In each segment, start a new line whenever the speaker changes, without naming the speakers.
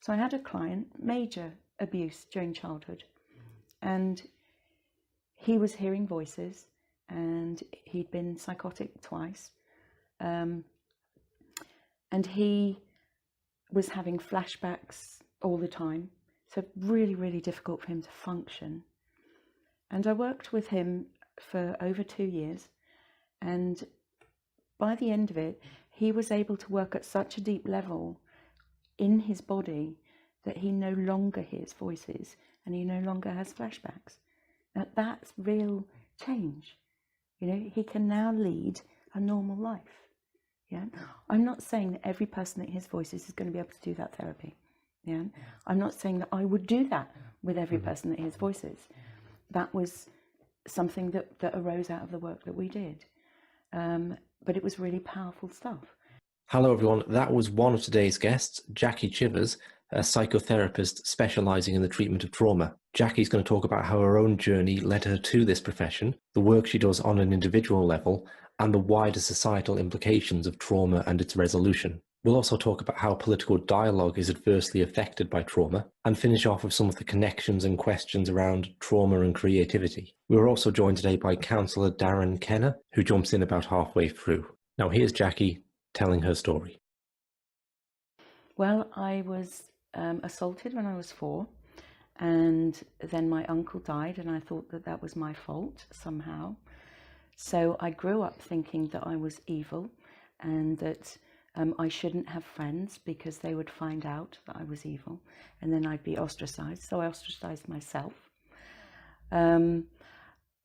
So I had a client, major abuse during childhood, and he was hearing voices, and he'd been psychotic twice, and he was having flashbacks all the time, so really, really difficult for him to function. And I worked with him for over 2 years, and by the end of it, he was able to work at such a deep level in his body that he no longer hears voices and he no longer has flashbacks. Now that's real change. You know, he can now lead a normal life. Yeah, I'm not saying that every person that hears voices is going to be able to do that therapy. Yeah, I'm not saying that I would do that with every person that hears voices. That was something that arose out of the work that we did. But it was really powerful stuff.
Hello everyone, that was one of today's guests, Jackie Chivers, a psychotherapist specialising in the treatment of trauma. Jackie's going to talk about how her own journey led her to this profession, the work she does on an individual level, and the wider societal implications of trauma and its resolution. We'll also talk about how political dialogue is adversely affected by trauma, and finish off with some of the connections and questions around trauma and creativity. We were also joined today by Counsellor Darran Kenna, who jumps in about halfway through. Now here's Jackie telling her story.
Well, I was assaulted when I was 4, and then my uncle died, and I thought that that was my fault somehow. So I grew up thinking that I was evil and that I shouldn't have friends because they would find out that I was evil, and then I'd be ostracized. So I ostracized myself. And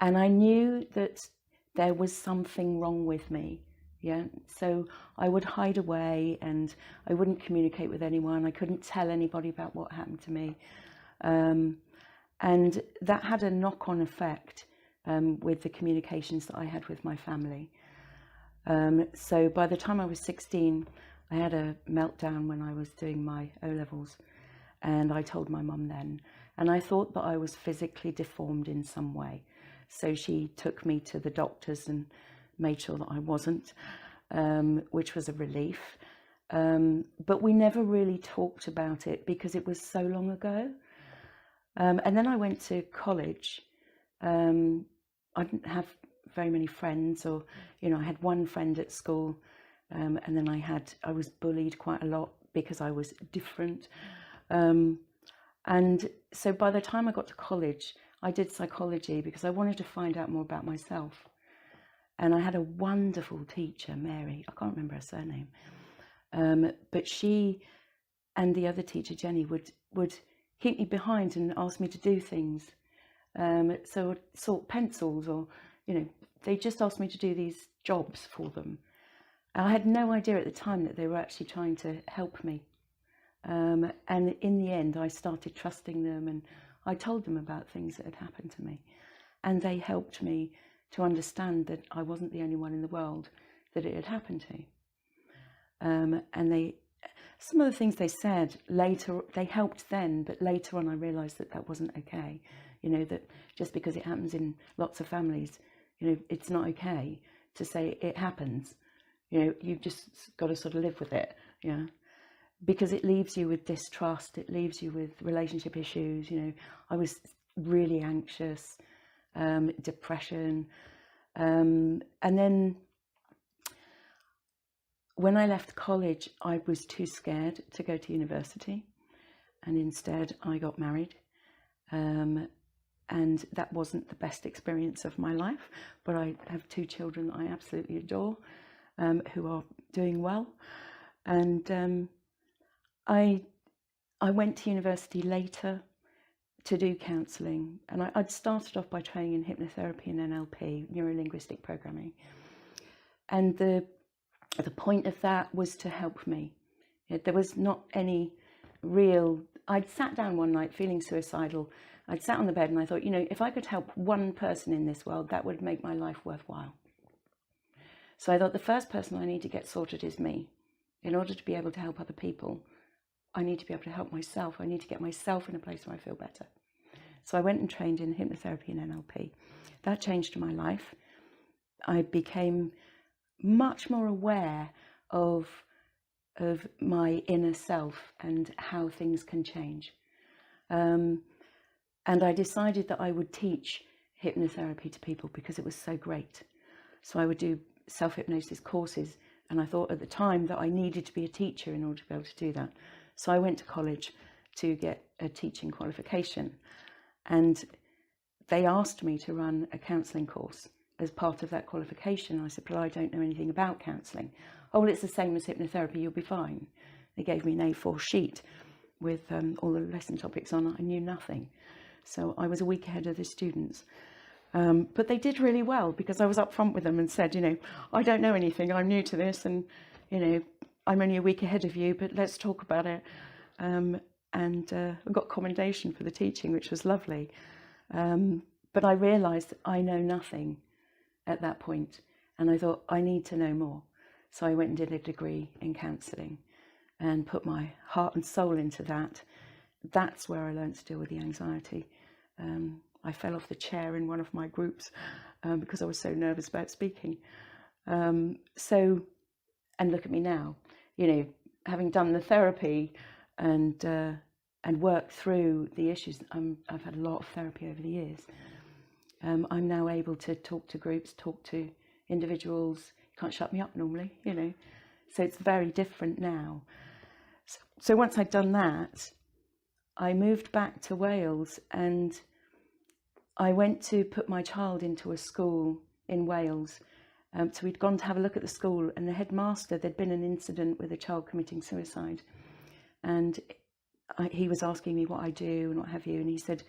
I knew that there was something wrong with me. Yeah, so I would hide away and I wouldn't communicate with anyone. I couldn't tell anybody about what happened to me. And that had a knock-on effect with the communications that I had with my family. So by the time I was 16, I had a meltdown when I was doing my O-levels, and I told my mum then, and I thought that I was physically deformed in some way. So she took me to the doctors and made sure that I wasn't, which was a relief. But we never really talked about it because it was so long ago. And then I went to college. I didn't have very many friends, or, you know, I had one friend at school, and then I was bullied quite a lot because I was different. And so by the time I got to college, I did psychology because I wanted to find out more about myself. And I had a wonderful teacher, Mary, I can't remember her surname, but she and the other teacher, Jenny, would keep me behind and ask me to do things. So I'd sort pencils, or, you know, they just asked me to do these jobs for them. I had no idea at the time that they were actually trying to help me. And in the end, I started trusting them, and I told them about things that had happened to me. And they helped me to understand that I wasn't the only one in the world that it had happened to. And some of the things they said later, they helped then, but later on I realised that that wasn't okay. You know, that just because it happens in lots of families, you know, it's not okay to say it happens. You know, you've just got to sort of live with it, yeah. Because it leaves you with distrust, it leaves you with relationship issues. You know, I was really anxious, depression, and then when I left college, I was too scared to go to university, and instead I got married, and that wasn't the best experience of my life, but I have 2 children that I absolutely adore, who are doing well, and I went to university later to do counselling, and I'd started off by training in hypnotherapy and NLP, neuro-linguistic programming, and the point of that was to help me. There was not any real... I'd sat down one night feeling suicidal. I'd sat on the bed and I thought, you know, if I could help one person in this world, that would make my life worthwhile. So I thought the first person I need to get sorted is me. In order to be able to help other people, I need to be able to help myself. I need to get myself in a place where I feel better. So I went and trained in hypnotherapy and NLP. That changed my life. I became much more aware of of my inner self and how things can change. And I decided that I would teach hypnotherapy to people because it was so great. So I would do self-hypnosis courses, and I thought at the time that I needed to be a teacher in order to be able to do that. So I went to college to get a teaching qualification, and they asked me to run a counselling course as part of that qualification. I said, but I don't know anything about counselling. Oh, well, it's the same as hypnotherapy, you'll be fine. They gave me an A4 sheet with all the lesson topics on it. I knew nothing. So I was a week ahead of the students. But they did really well because I was up front with them and said, I don't know anything, I'm new to this, and, I'm only a week ahead of you, but let's talk about it. And I got commendation for the teaching, which was lovely. But I realised I know nothing at that point, and I thought I need to know more. So I went and did a degree in counselling and put my heart and soul into that. That's where I learned to deal with the anxiety. I fell off the chair in one of my groups because I was so nervous about speaking. And look at me now, having done the therapy and worked through the issues. I've had a lot of therapy over the years. I'm now able to talk to groups, talk to individuals. You can't shut me up normally, So it's very different now. So once I'd done that, I moved back to Wales, and I went to put my child into a school in Wales. So we'd gone to have a look at the school, and the headmaster, there'd been an incident with a child committing suicide. And he was asking me what I do and what have you. And he said,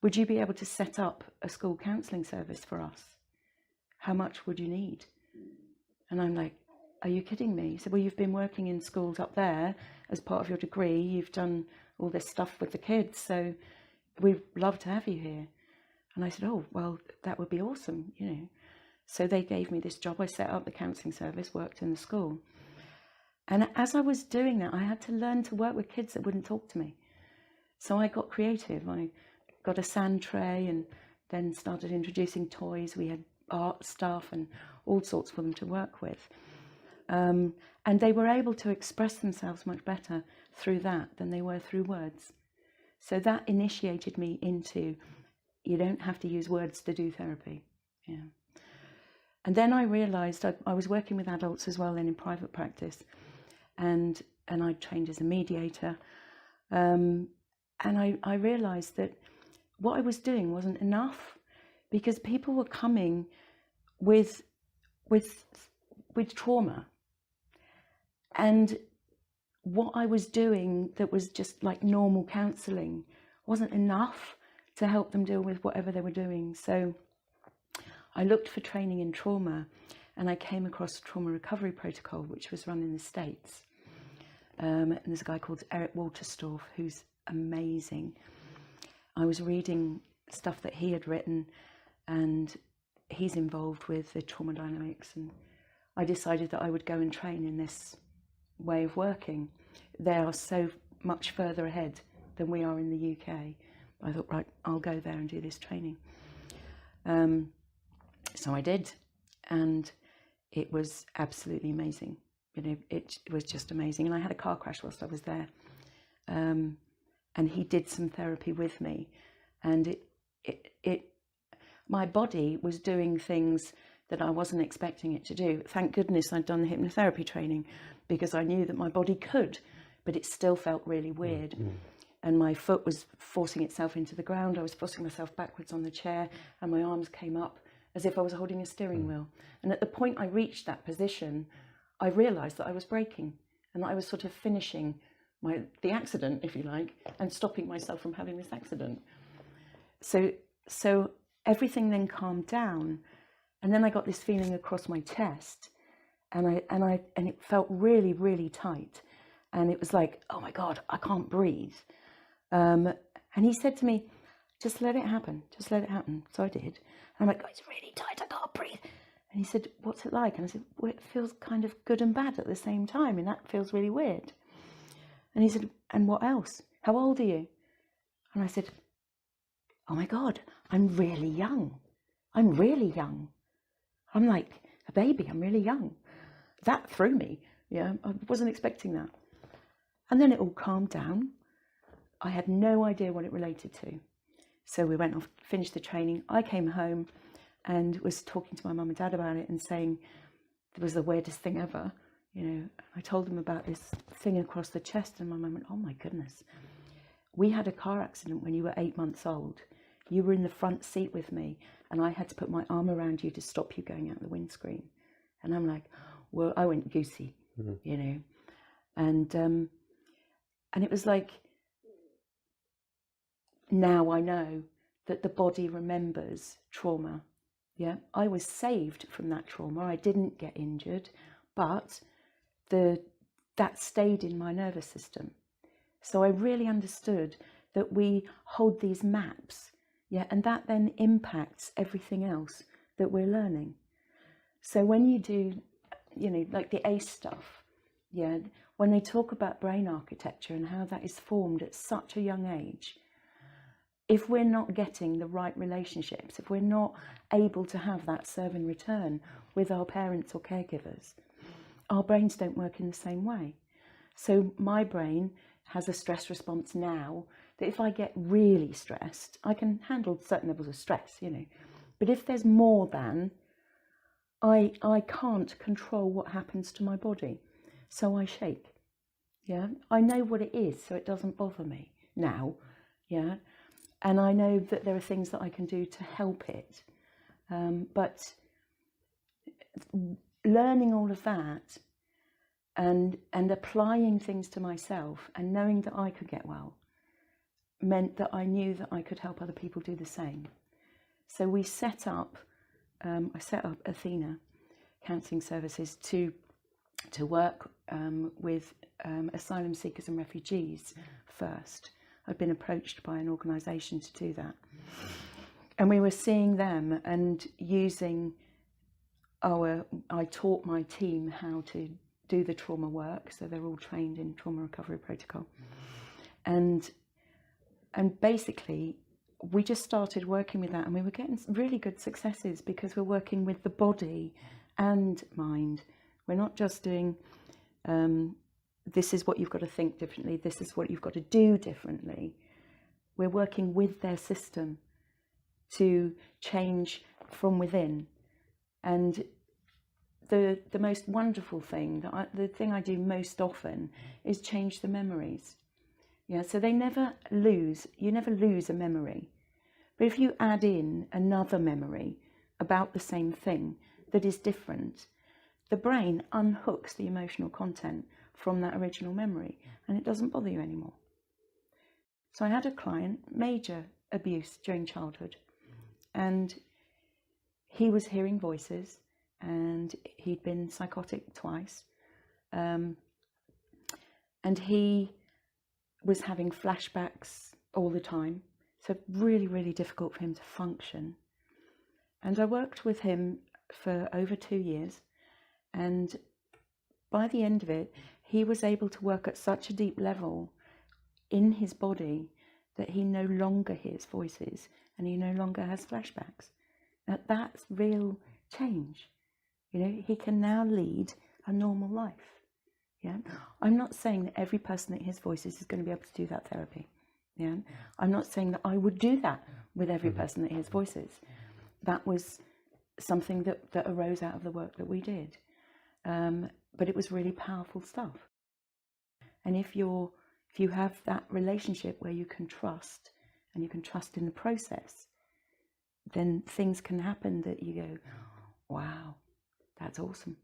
would you be able to set up a school counselling service for us? How much would you need? And I'm like, are you kidding me? He said, well, you've been working in schools up there as part of your degree. You've done all this stuff with the kids, so we'd love to have you here. And I said, oh, well, that would be awesome, So they gave me this job. I set up the counselling service, worked in the school. And as I was doing that, I had to learn to work with kids that wouldn't talk to me. So I got creative. I got a sand tray and then started introducing toys. We had art stuff and all sorts for them to work with. And they were able to express themselves much better through that than they were through words. So that initiated me into, you don't have to use words to do therapy. Yeah. And then I realised I was working with adults as well, then in private practice, and I trained as a mediator. And I realised that what I was doing wasn't enough, because people were coming with trauma, and what I was doing that was just like normal counselling wasn't enough to help them deal with whatever they were doing. So I looked for training in trauma, and I came across a trauma recovery protocol, which was run in the States. And there's a guy called Eric Walterstorff who's amazing. I was reading stuff that he had written, and he's involved with the trauma dynamics, and I decided that I would go and train in this way of working. They are so much further ahead than we are in the UK. I thought, right, I'll go there and do this training. So I did, and it was absolutely amazing. It was just amazing. And I had a car crash whilst I was there, and he did some therapy with me, and my body was doing things that I wasn't expecting it to do. Thank goodness I'd done the hypnotherapy training, because I knew that my body could, but it still felt really weird. Mm-hmm. And my foot was forcing itself into the ground. I was forcing myself backwards on the chair, and my arms came up as if I was holding a steering wheel. And at the point I reached that position, I realised that I was braking, and that I was sort of finishing the accident, if you like, and stopping myself from having this accident. So everything then calmed down, and then I got this feeling across my chest, and it felt really, really tight, and it was like, oh my God, I can't breathe. And he said to me, just let it happen, just let it happen. So I did. And I'm like, oh, it's really tight, I can't breathe. And he said, what's it like? And I said, well, it feels kind of good and bad at the same time, and that feels really weird. And he said, and what else? How old are you? And I said, oh my God, I'm really young. I'm really young. I'm like a baby, I'm really young. That threw me, Yeah, I wasn't expecting that. And then it all calmed down. I had no idea what it related to. So we went off, finished the training. I came home and was talking to my mum and dad about it and saying it was the weirdest thing ever. You know, I told them about this thing across the chest, and my mum went, "Oh my goodness. We had a car accident when you were 8 months old. You were in the front seat with me, and I had to put my arm around you to stop you going out the windscreen." And I'm like, well, I went goosey, you know. And it was like, now I know that the body remembers trauma. Yeah, I was saved from that trauma. I didn't get injured, but that stayed in my nervous system. So I really understood that we hold these maps, yeah, and that then impacts everything else that we're learning. So when you do, you know, like the ACE stuff, yeah, when they talk about brain architecture and how that is formed at such a young age, if we're not getting the right relationships, if we're not able to have that serve and return with our parents or caregivers, our brains don't work in the same way. So my brain has a stress response now that if I get really stressed, I can handle certain levels of stress, you know. But if there's more than, I can't control what happens to my body. So I shake. Yeah. I know what it is, so it doesn't bother me now. Yeah. And I know that there are things that I can do to help it. But learning all of that and applying things to myself and knowing that I could get well meant that I knew that I could help other people do the same. So we set up, I set up Athena Counselling Services to work with asylum seekers and refugees first. I'd been approached by an organisation to do that. And we were seeing them and using I taught my team how to do the trauma work, so they're all trained in trauma recovery protocol. And basically, we just started working with that, and we were getting really good successes because we're working with the body and mind. We're not just doing, this is what you've got to think differently, this is what you've got to do differently. We're working with their system to change from within. And the most wonderful thing, the thing I do most often is change the memories. Yeah, so they never lose, you never lose a memory. But if you add in another memory about the same thing that is different, the brain unhooks the emotional content from that original memory and it doesn't bother you anymore. So I had a client, major abuse during childhood, and he was hearing voices and he'd been psychotic twice, and he was having flashbacks all the time, so really, really difficult for him to function. And I worked with him for over 2 years, and by the end of it, he was able to work at such a deep level in his body that he no longer hears voices and he no longer has flashbacks. Now, that's real change. You know, he can now lead a normal life. Yeah, I'm not saying that every person that hears voices is going to be able to do that therapy. Yeah, I'm not saying that I would do that with every person that hears voices. That was something that arose out of the work that we did. But it was really powerful stuff. And if you have that relationship where you can trust, and you can trust in the process, then things can happen that you go, wow, that's awesome.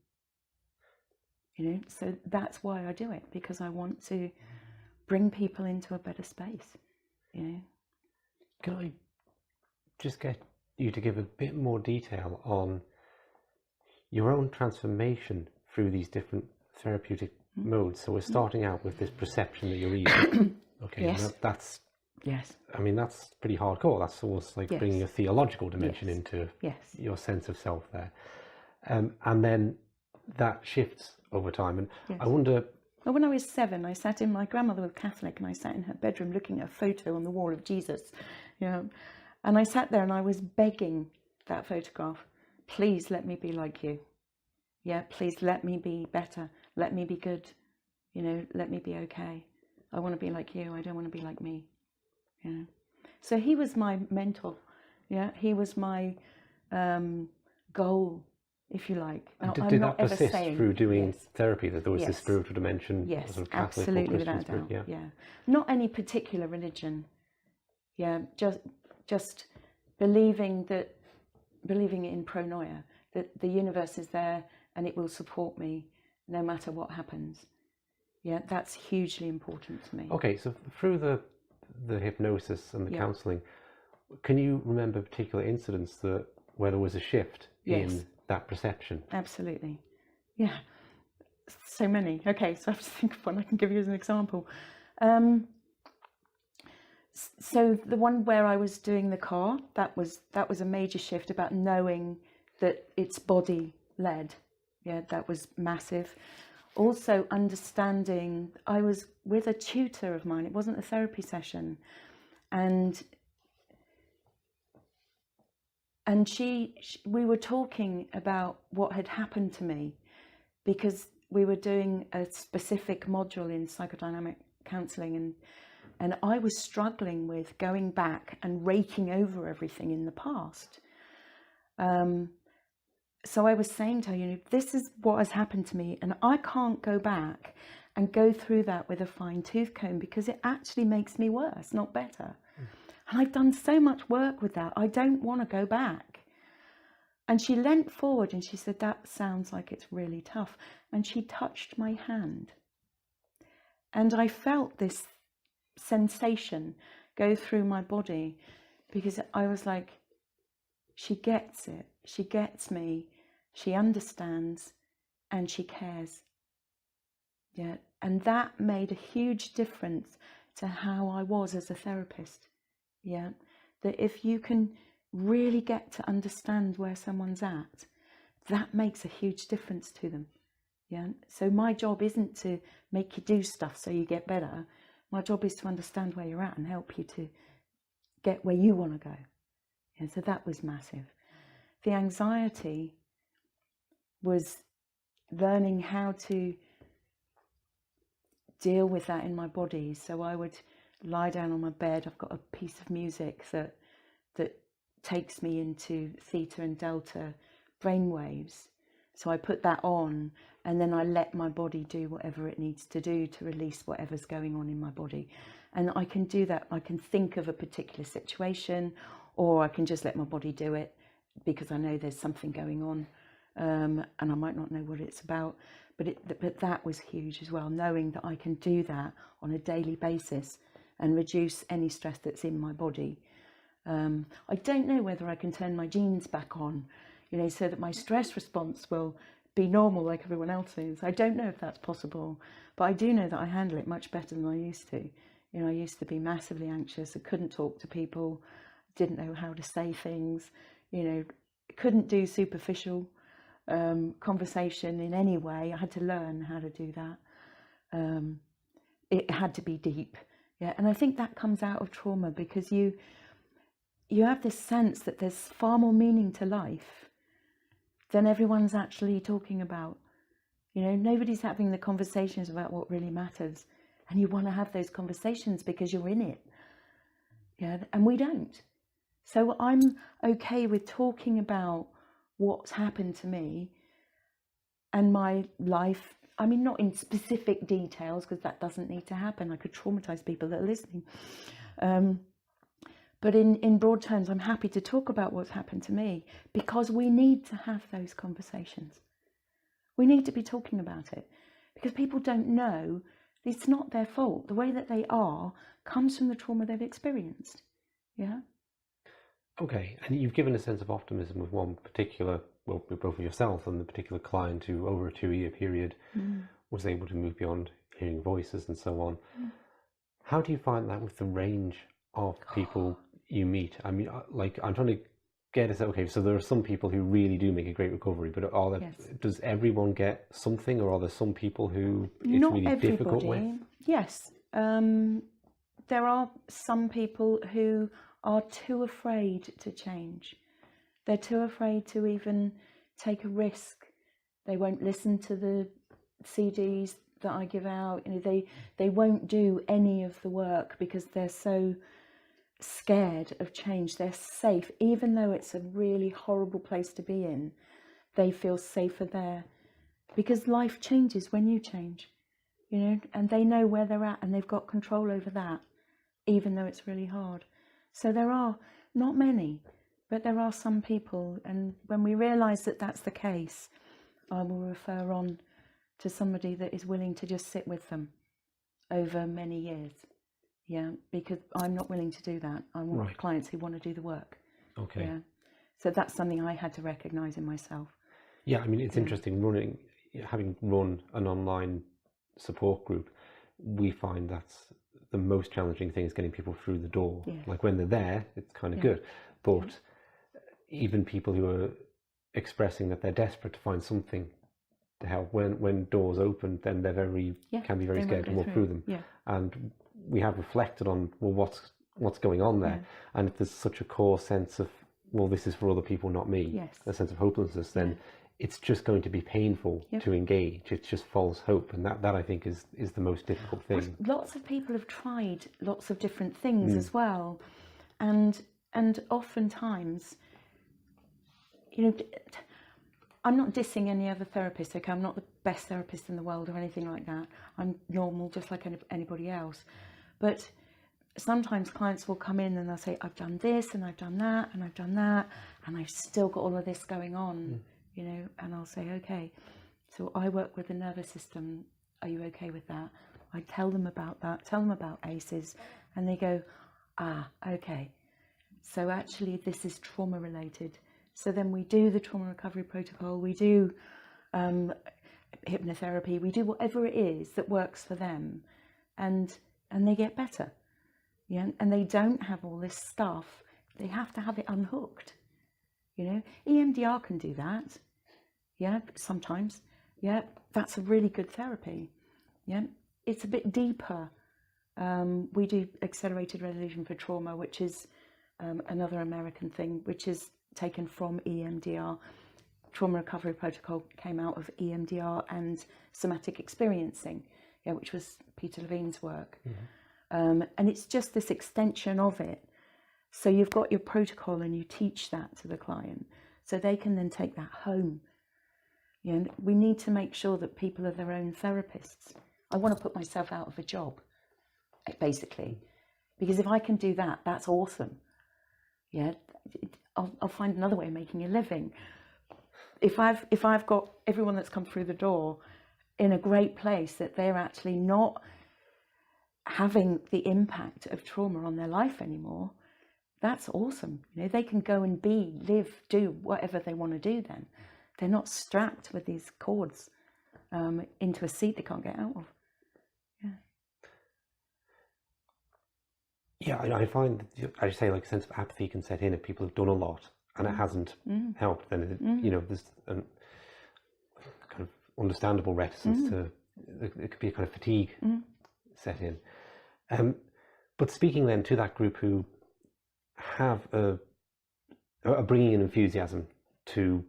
You know, so that's why I do it, because I want to bring people into a better space, you know.
Can I just get you to give a bit more detail on your own transformation through these different therapeutic modes? So we're starting out with this perception that you're evil. Okay,
Yes.
that's
Yes.
I mean, that's pretty hardcore. That's almost like
Yes.
bringing a theological dimension
Yes.
into
Yes.
your sense of self there. And then that shifts over time. And
Yes.
I wonder...
Well, when I was 7, I sat in, my grandmother was Catholic, and I sat in her bedroom looking at a photo on the wall of Jesus, you know, and I sat there and I was begging that photograph, please let me be like you. Yeah, please let me be better. Let me be good. You know, let me be okay. I want to be like you. I don't want to be like me. You know. So he was my mentor. Yeah, he was my goal, if you like. Now,
Did that persist through doing therapy, that there was this spiritual dimension?
Yes,
sort of Catholic
absolutely,
or Christian
without doubt.
spirit?
Yeah, not any particular religion. Yeah, just believing in pronoia, that the universe is there and it will support me no matter what happens. Yeah, that's hugely important to me.
Okay, so through the hypnosis and the counselling, can you remember particular incidents where there was a shift in that perception?
Absolutely. Yeah, so many. Okay, so I have to think of one I can give you as an example. So the one where I was doing the car, that was a major shift about knowing that it's body led. Yeah, that was massive. Also understanding, I was with a tutor of mine, it wasn't a therapy session, and we were talking about what had happened to me, because we were doing a specific module in psychodynamic counselling, and I was struggling with going back and raking over everything in the past. So I was saying to her, you know, this is what has happened to me, and I can't go back and go through that with a fine tooth comb, because it actually makes me worse, not better. And I've done so much work with that. I don't want to go back. And she leant forward and she said, that sounds like it's really tough. And she touched my hand. And I felt this sensation go through my body, because I was like, she gets it. She gets me. She understands, and she cares. Yeah. And that made a huge difference to how I was as a therapist. Yeah. That if you can really get to understand where someone's at, that makes a huge difference to them. Yeah. So my job isn't to make you do stuff so you get better. My job is to understand where you're at and help you to get where you want to go. And so that was massive. The anxiety was learning how to deal with that in my body. So I would lie down on my bed. I've got a piece of music that takes me into theta and delta brainwaves. So I put that on, and then I let my body do whatever it needs to do to release whatever's going on in my body. And I can do that. I can think of a particular situation, or I can just let my body do it, because I know there's something going on, and I might not know what it's about. But that was huge as well, knowing that I can do that on a daily basis and reduce any stress that's in my body. I don't know whether I can turn my genes back on, you know, so that my stress response will be normal like everyone else's. I don't know if that's possible, but I do know that I handle it much better than I used to. You know, I used to be massively anxious. I couldn't talk to people, didn't know how to say things, you know, couldn't do superficial conversation in any way. I had to learn how to do that. It had to be deep. Yeah, and I think that comes out of trauma, because you have this sense that there's far more meaning to life than everyone's actually talking about. You know, nobody's having the conversations about what really matters, and you want to have those conversations because you're in it. Yeah, and we don't. So I'm okay with talking about what's happened to me and my life. I mean, not in specific details, because that doesn't need to happen. I could traumatize people that are listening. But in broad terms, I'm happy to talk about what's happened to me, because we need to have those conversations. We need to be talking about it, because people don't know. It's not their fault. The way that they are comes from the trauma they've experienced. Yeah.
Okay, and you've given a sense of optimism with one particular, well, with both of yourself and the particular client who, over a 2-year period, was able to move beyond hearing voices and so on. How do you find that with the range of people you meet? I mean, like, I'm trying to get us, okay, so there are some people who really do make a great recovery, but does everyone get something, or are there some people who it's
not
really
everybody.
Difficult with?
Yes. There are some people who are too afraid to change. They're too afraid to even take a risk. They won't listen to the CDs that I give out, you know, they won't do any of the work because they're so scared of change. They're safe, even though it's a really horrible place to be in. They feel safer there because life changes when you change, you know, and they know where they're at and they've got control over that, even though it's really hard. So there are not many, but there are some people, and when we realise that that's the case, I will refer on to somebody that is willing to just sit with them over many years. Yeah, because I'm not willing to do that. I want clients who want to do the work.
Okay.
Yeah. So that's something I had to recognise in myself.
Yeah, I mean, it's interesting having run an online support group, we find that's the most challenging thing is getting people through the door.
Yeah.
Like when they're there, it's kind of good. But even people who are expressing that they're desperate to find something to help, when doors open, then they're can be very scared to walk through them.
Yeah.
And we have reflected on, well, what's going on there? And if there's such a core sense of, well, this is for other people, not me, a sense of hopelessness, then it's just going to be painful to engage. It's just false hope, and that I think is the most difficult thing.
Lots of people have tried lots of different things as well, and oftentimes, you know, I'm not dissing any other therapist, okay? I'm not the best therapist in the world or anything like that. I'm normal, just like anybody else. But sometimes clients will come in and they'll say, I've done this and I've done that and I've done that, and I've still got all of this going on, you know, and I'll say, okay, so I work with the nervous system. Are you okay with that? I tell them about that, tell them about ACEs, and they go, okay. So actually this is trauma related. So then we do the trauma recovery protocol, we do hypnotherapy, we do whatever it is that works for them, and they get better. Yeah, and they don't have all this stuff. They have to have it unhooked. You know, EMDR can do that. Yeah, sometimes. Yeah, that's a really good therapy. Yeah, it's a bit deeper. We do accelerated resolution for trauma, which is another American thing, which is taken from EMDR. Trauma recovery protocol came out of EMDR and somatic experiencing, which was Peter Levine's work. And it's just this extension of it. So you've got your protocol and you teach that to the client so they can then take that home. You know, we need to make sure that people are their own therapists. I want to put myself out of a job, basically, because if I can do that, that's awesome. Yeah, I'll find another way of making a living. If I've got everyone that's come through the door in a great place, that they're actually not having the impact of trauma on their life anymore, that's awesome. You know, they can go and live, do whatever they want to do then. They're not strapped with these cords into a seat they can't get out of.
Yeah, I find, I say, like a sense of apathy can set in if people have done a lot and it hasn't helped. Then you know, there's a kind of understandable reticence to. It could be a kind of fatigue set in. But speaking then to that group who have are bringing in enthusiasm to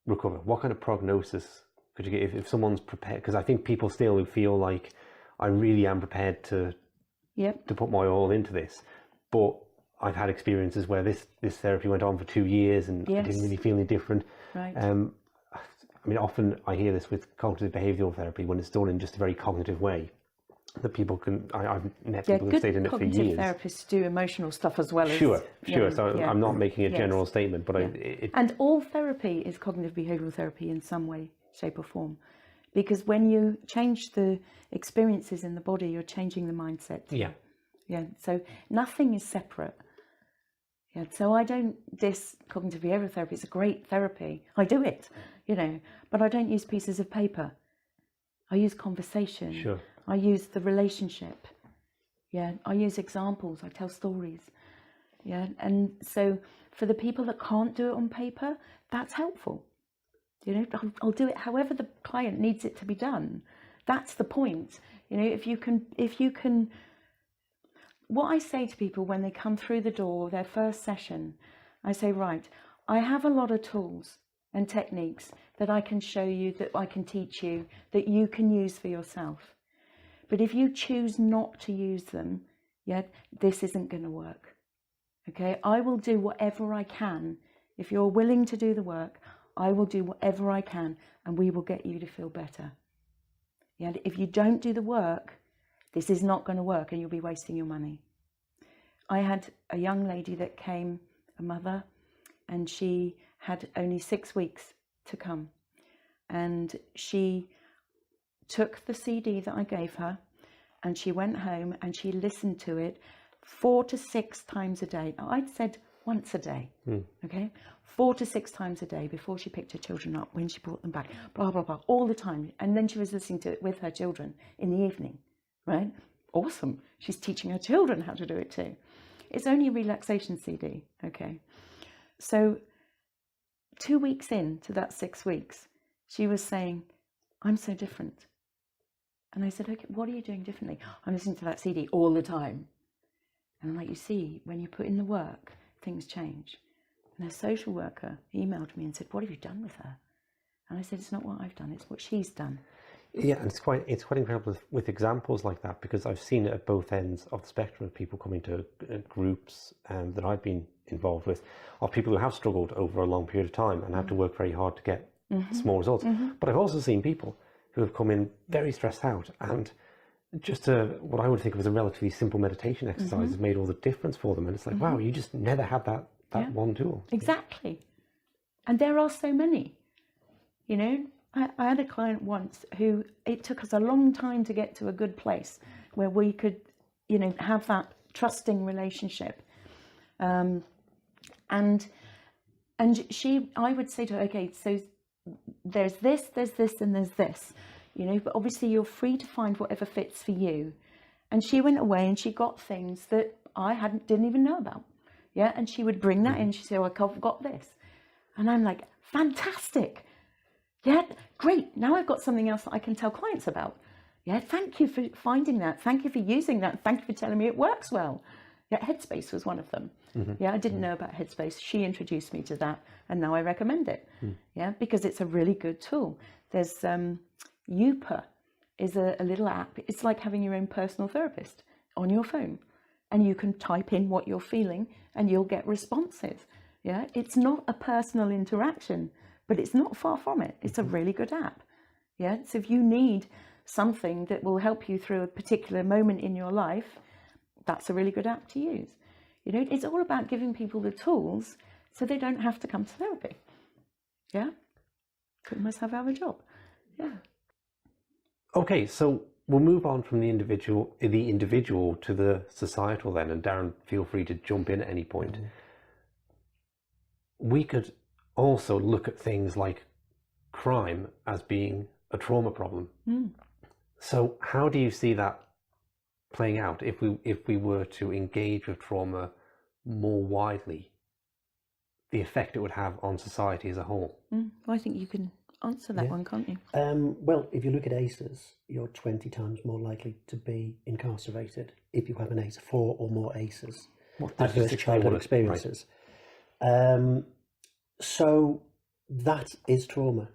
recover, what kind of prognosis could you get if someone's prepared? Because I think people still who feel like, I really am prepared to put my all into this, but I've had experiences where this therapy went on for 2 years and I didn't really feel any different.
Right.
I mean, often I hear this with cognitive behavioural therapy when it's done in just a very cognitive way. That people can, I've met people who've stayed in it for years.
Cognitive therapists do emotional stuff as well.
Sure. So I'm not making a general statement, but
and all therapy is cognitive behavioural therapy in some way, shape or form. Because when you change the experiences in the body, you're changing the mindset. Yeah. So nothing is separate. Yeah. So I don't diss cognitive behavioural therapy. It's a great therapy. I do it, you know, but I don't use pieces of paper. I use conversation.
Sure.
I use the relationship. Yeah. I use examples. I tell stories. Yeah. And so for the people that can't do it on paper, that's helpful. You know, I'll do it however the client needs it to be done. That's the point. You know, if you can, what I say to people when they come through the door, their first session, I say, right, I have a lot of tools. and techniques that I can show you, that I can teach you, that you can use for yourself. But if you choose not to use them, this isn't going to work. Okay, I will do whatever I can. If you're willing to do the work, I will do whatever I can, and we will get you to feel better. Yeah, if you don't do the work, this is not going to work, and you'll be wasting your money. I had a young lady that came, a mother, and she had only 6 weeks to come. And she took the CD that I gave her, and she went home and she listened to it 4 to 6 times a day. Now, I'd said once a day, okay? 4 to 6 times a day before she picked her children up, when she brought them back, blah, blah, blah, all the time. And then she was listening to it with her children in the evening, right? Awesome. She's teaching her children how to do it too. It's only a relaxation CD, okay? So 2 weeks into that 6 weeks, she was saying, I'm so different. And I said, okay, what are you doing differently? I'm listening to that CD all the time. And I'm like, you see, when you put in the work, things change. And a social worker emailed me and said, what have you done with her? And I said, it's not what I've done, it's what she's done.
Yeah, and it's quite incredible with examples like that, because I've seen it at both ends of the spectrum of people coming to groups that I've been involved with, of people who have struggled over a long period of time and had to work very hard to get small results. But I've also seen people who have come in very stressed out, and just what I would think of as a relatively simple meditation exercise has made all the difference for them. And it's like, wow, you just never had that one tool.
Exactly. And there are so many. You know, I had a client once who, it took us a long time to get to a good place where we could, you know, have that trusting relationship. And I would say to her, okay, so there's this, and there's this, you know, but obviously you're free to find whatever fits for you. And she went away and she got things that I didn't even know about. Yeah. And she would bring that in. She'd say, oh, I've got this. And I'm like, fantastic. Yeah, great. Now I've got something else that I can tell clients about. Yeah, thank you for finding that. Thank you for using that. Thank you for telling me it works well. Yeah, Headspace was one of them. Yeah, I didn't know about Headspace. She introduced me to that, and now I recommend it. Yeah, because it's a really good tool. There's Youper is a little app. It's like having your own personal therapist on your phone, and you can type in what you're feeling, and you'll get responses. Yeah, it's not a personal interaction, but it's not far from it. It's a really good app. Yeah, so if you need something that will help you through a particular moment in your life, that's a really good app to use. You know, it's all about giving people the tools so they don't have to come to therapy. Yeah, we must have our job. Yeah.
Okay, so we'll move on from the individual to the societal then, and Darren, feel free to jump in at any point. We could also look at things like crime as being a trauma problem. So how do you see that playing out if we were to engage with trauma more widely, the effect it would have on society as a whole?
Well, I think you can answer that one, can't you?
Well, if you look at ACEs, you're 20 times more likely to be incarcerated if you have an ACE, 4 or more ACEs, adverse childhood experiences. Right. So that is trauma,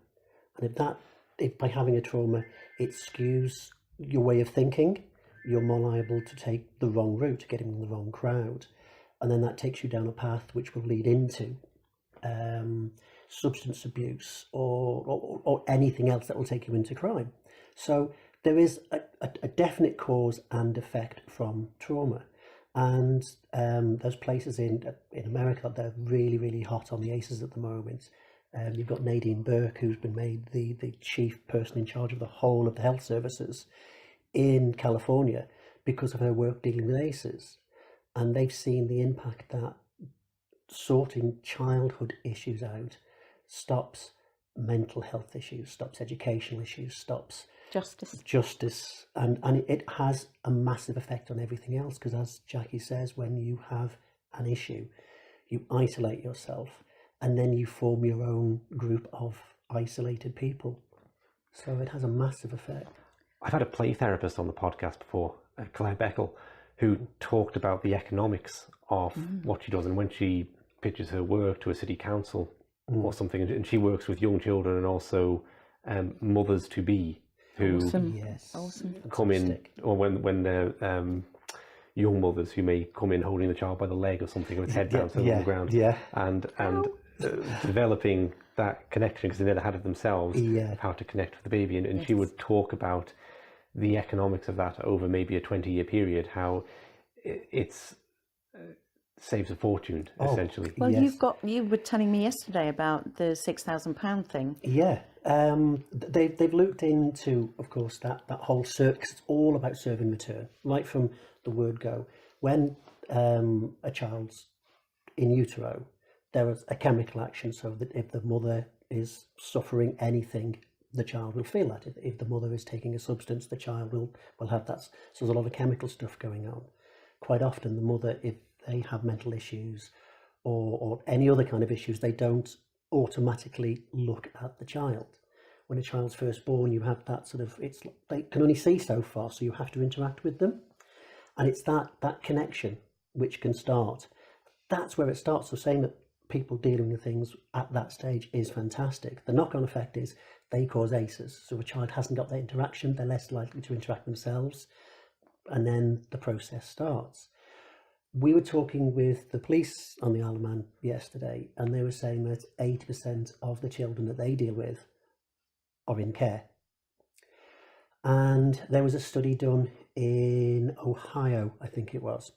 and if by having a trauma it skews your way of thinking, you're more liable to take the wrong route, getting in the wrong crowd, and then that takes you down a path which will lead into substance abuse or anything else that will take you into crime. So there is a definite cause and effect from trauma. And there's places in America that are really, really hot on the ACEs at the moment. You've got Nadine Burke, who's been made the chief person in charge of the whole of the health services in California because of her work dealing with ACEs. And they've seen the impact that sorting childhood issues out stops mental health issues, stops educational issues, stops justice, and it has a massive effect on everything else, because as Jackie says, when you have an issue, you isolate yourself and then you form your own group of isolated people. So it has a massive effect.
I've had a play therapist on the podcast before, Claire Beckel, who talked about the economics of what she does, and when she pitches her work to a city council, or something, and she works with young children and also mothers to be who come in, or when they're young mothers who may come in holding the child by the leg or something with its head down on the ground, and developing that connection because they never had it themselves, of how to connect with the baby, and she would talk about the economics of that over maybe a 20-year period, how it's saves a fortune essentially.
Well, you were telling me yesterday about the £6,000 thing.
Yeah, they've looked into, of course, that whole circus. It's all about serve and return, right from the word go. When a child's in utero, there is a chemical action, so that if the mother is suffering anything, the child will feel that. If the mother is taking a substance, the child will have that. So there's a lot of chemical stuff going on. Quite often the mother, if they have mental issues or any other kind of issues, they don't automatically look at the child. When a child's first born, you have that sort of, they can only see so far, so you have to interact with them. And it's that connection which can start. That's where it starts. So saying that people dealing with things at that stage is fantastic. The knock-on effect is they cause ACEs. So a child hasn't got that interaction, they're less likely to interact themselves, and then the process starts. We were talking with the police on the Isle of Man yesterday, and they were saying that 80% of the children that they deal with are in care. And there was a study done in Ohio, I think it was,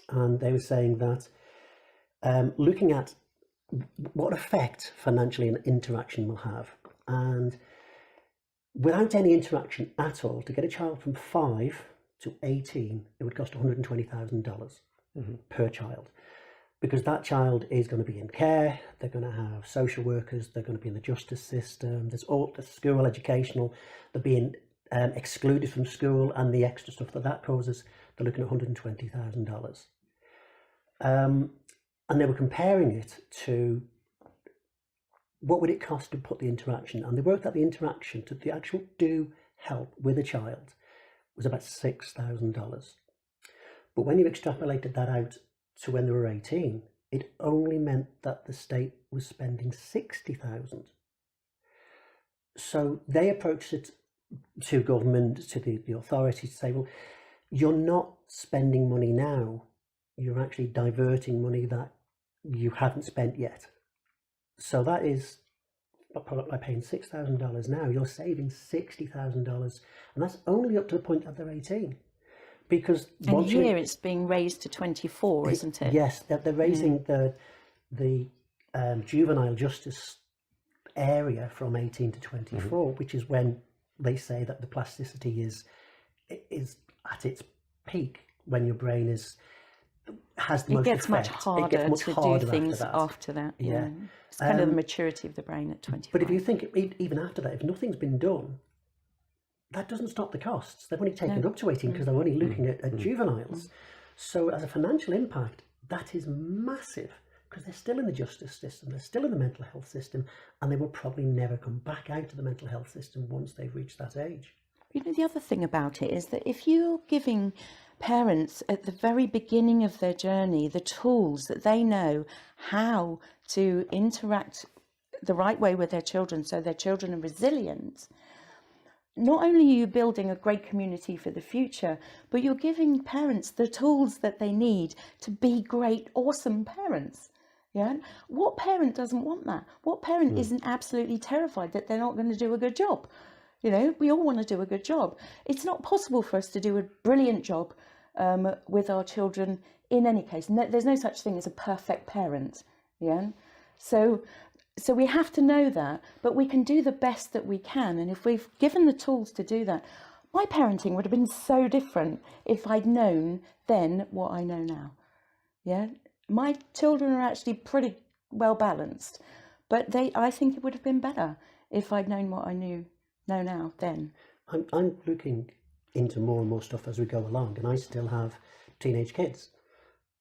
and they were saying that looking at what effect financially an interaction will have, and without any interaction at all, to get a child from 5 to 18, it would cost $120,000 per child, because that child is going to be in care, they're going to have social workers, they're going to be in the justice system, there's all the school educational, they're being excluded from school, and the extra stuff that causes, they're looking at $120,000. And they were comparing it to what would it cost to put the interaction, and they worked out the interaction to the actual do help with a child was about $6,000. But when you extrapolated that out to when they were 18, it only meant that the state was spending $60,000. So they approached it to government, to the authorities, to say, well, you're not spending money now, you're actually diverting money that you haven't spent yet. So that is, by paying $6,000 now, you're saving $60,000, and that's only up to the point that they're 18. Because
and here it's being raised to 24, isn't it?
Yes, they're raising the juvenile justice area from 18 to 24, which is when they say that the plasticity is at its peak, when your brain has the most effect.
It gets much harder to do things after that. Yeah. It's kind of the maturity of the brain at 25.
But if you think, even after that, if nothing's been done, that doesn't stop the costs. They've only taken up to 18 because they're only looking at juveniles. So as a financial impact, that is massive, because they're still in the justice system, they're still in the mental health system, and they will probably never come back out of the mental health system once they've reached that age.
You know, the other thing about it is that if you're giving parents at the very beginning of their journey the tools that they know how to interact the right way with their children, so their children are resilient, not only are you building a great community for the future, but you're giving parents the tools that they need to be great, awesome parents. Yeah. What parent doesn't want that? What parent isn't absolutely terrified that they're not going to do a good job? You know, we all want to do a good job. It's not possible for us to do a brilliant job with our children in any case. There's no such thing as a perfect parent. Yeah. So we have to know that, but we can do the best that we can. And if we've given the tools to do that, my parenting would have been so different if I'd known then what I know now. Yeah. My children are actually pretty well balanced, but I think it would have been better if I'd known what I know now then.
I'm looking into more and more stuff as we go along, and I still have teenage kids,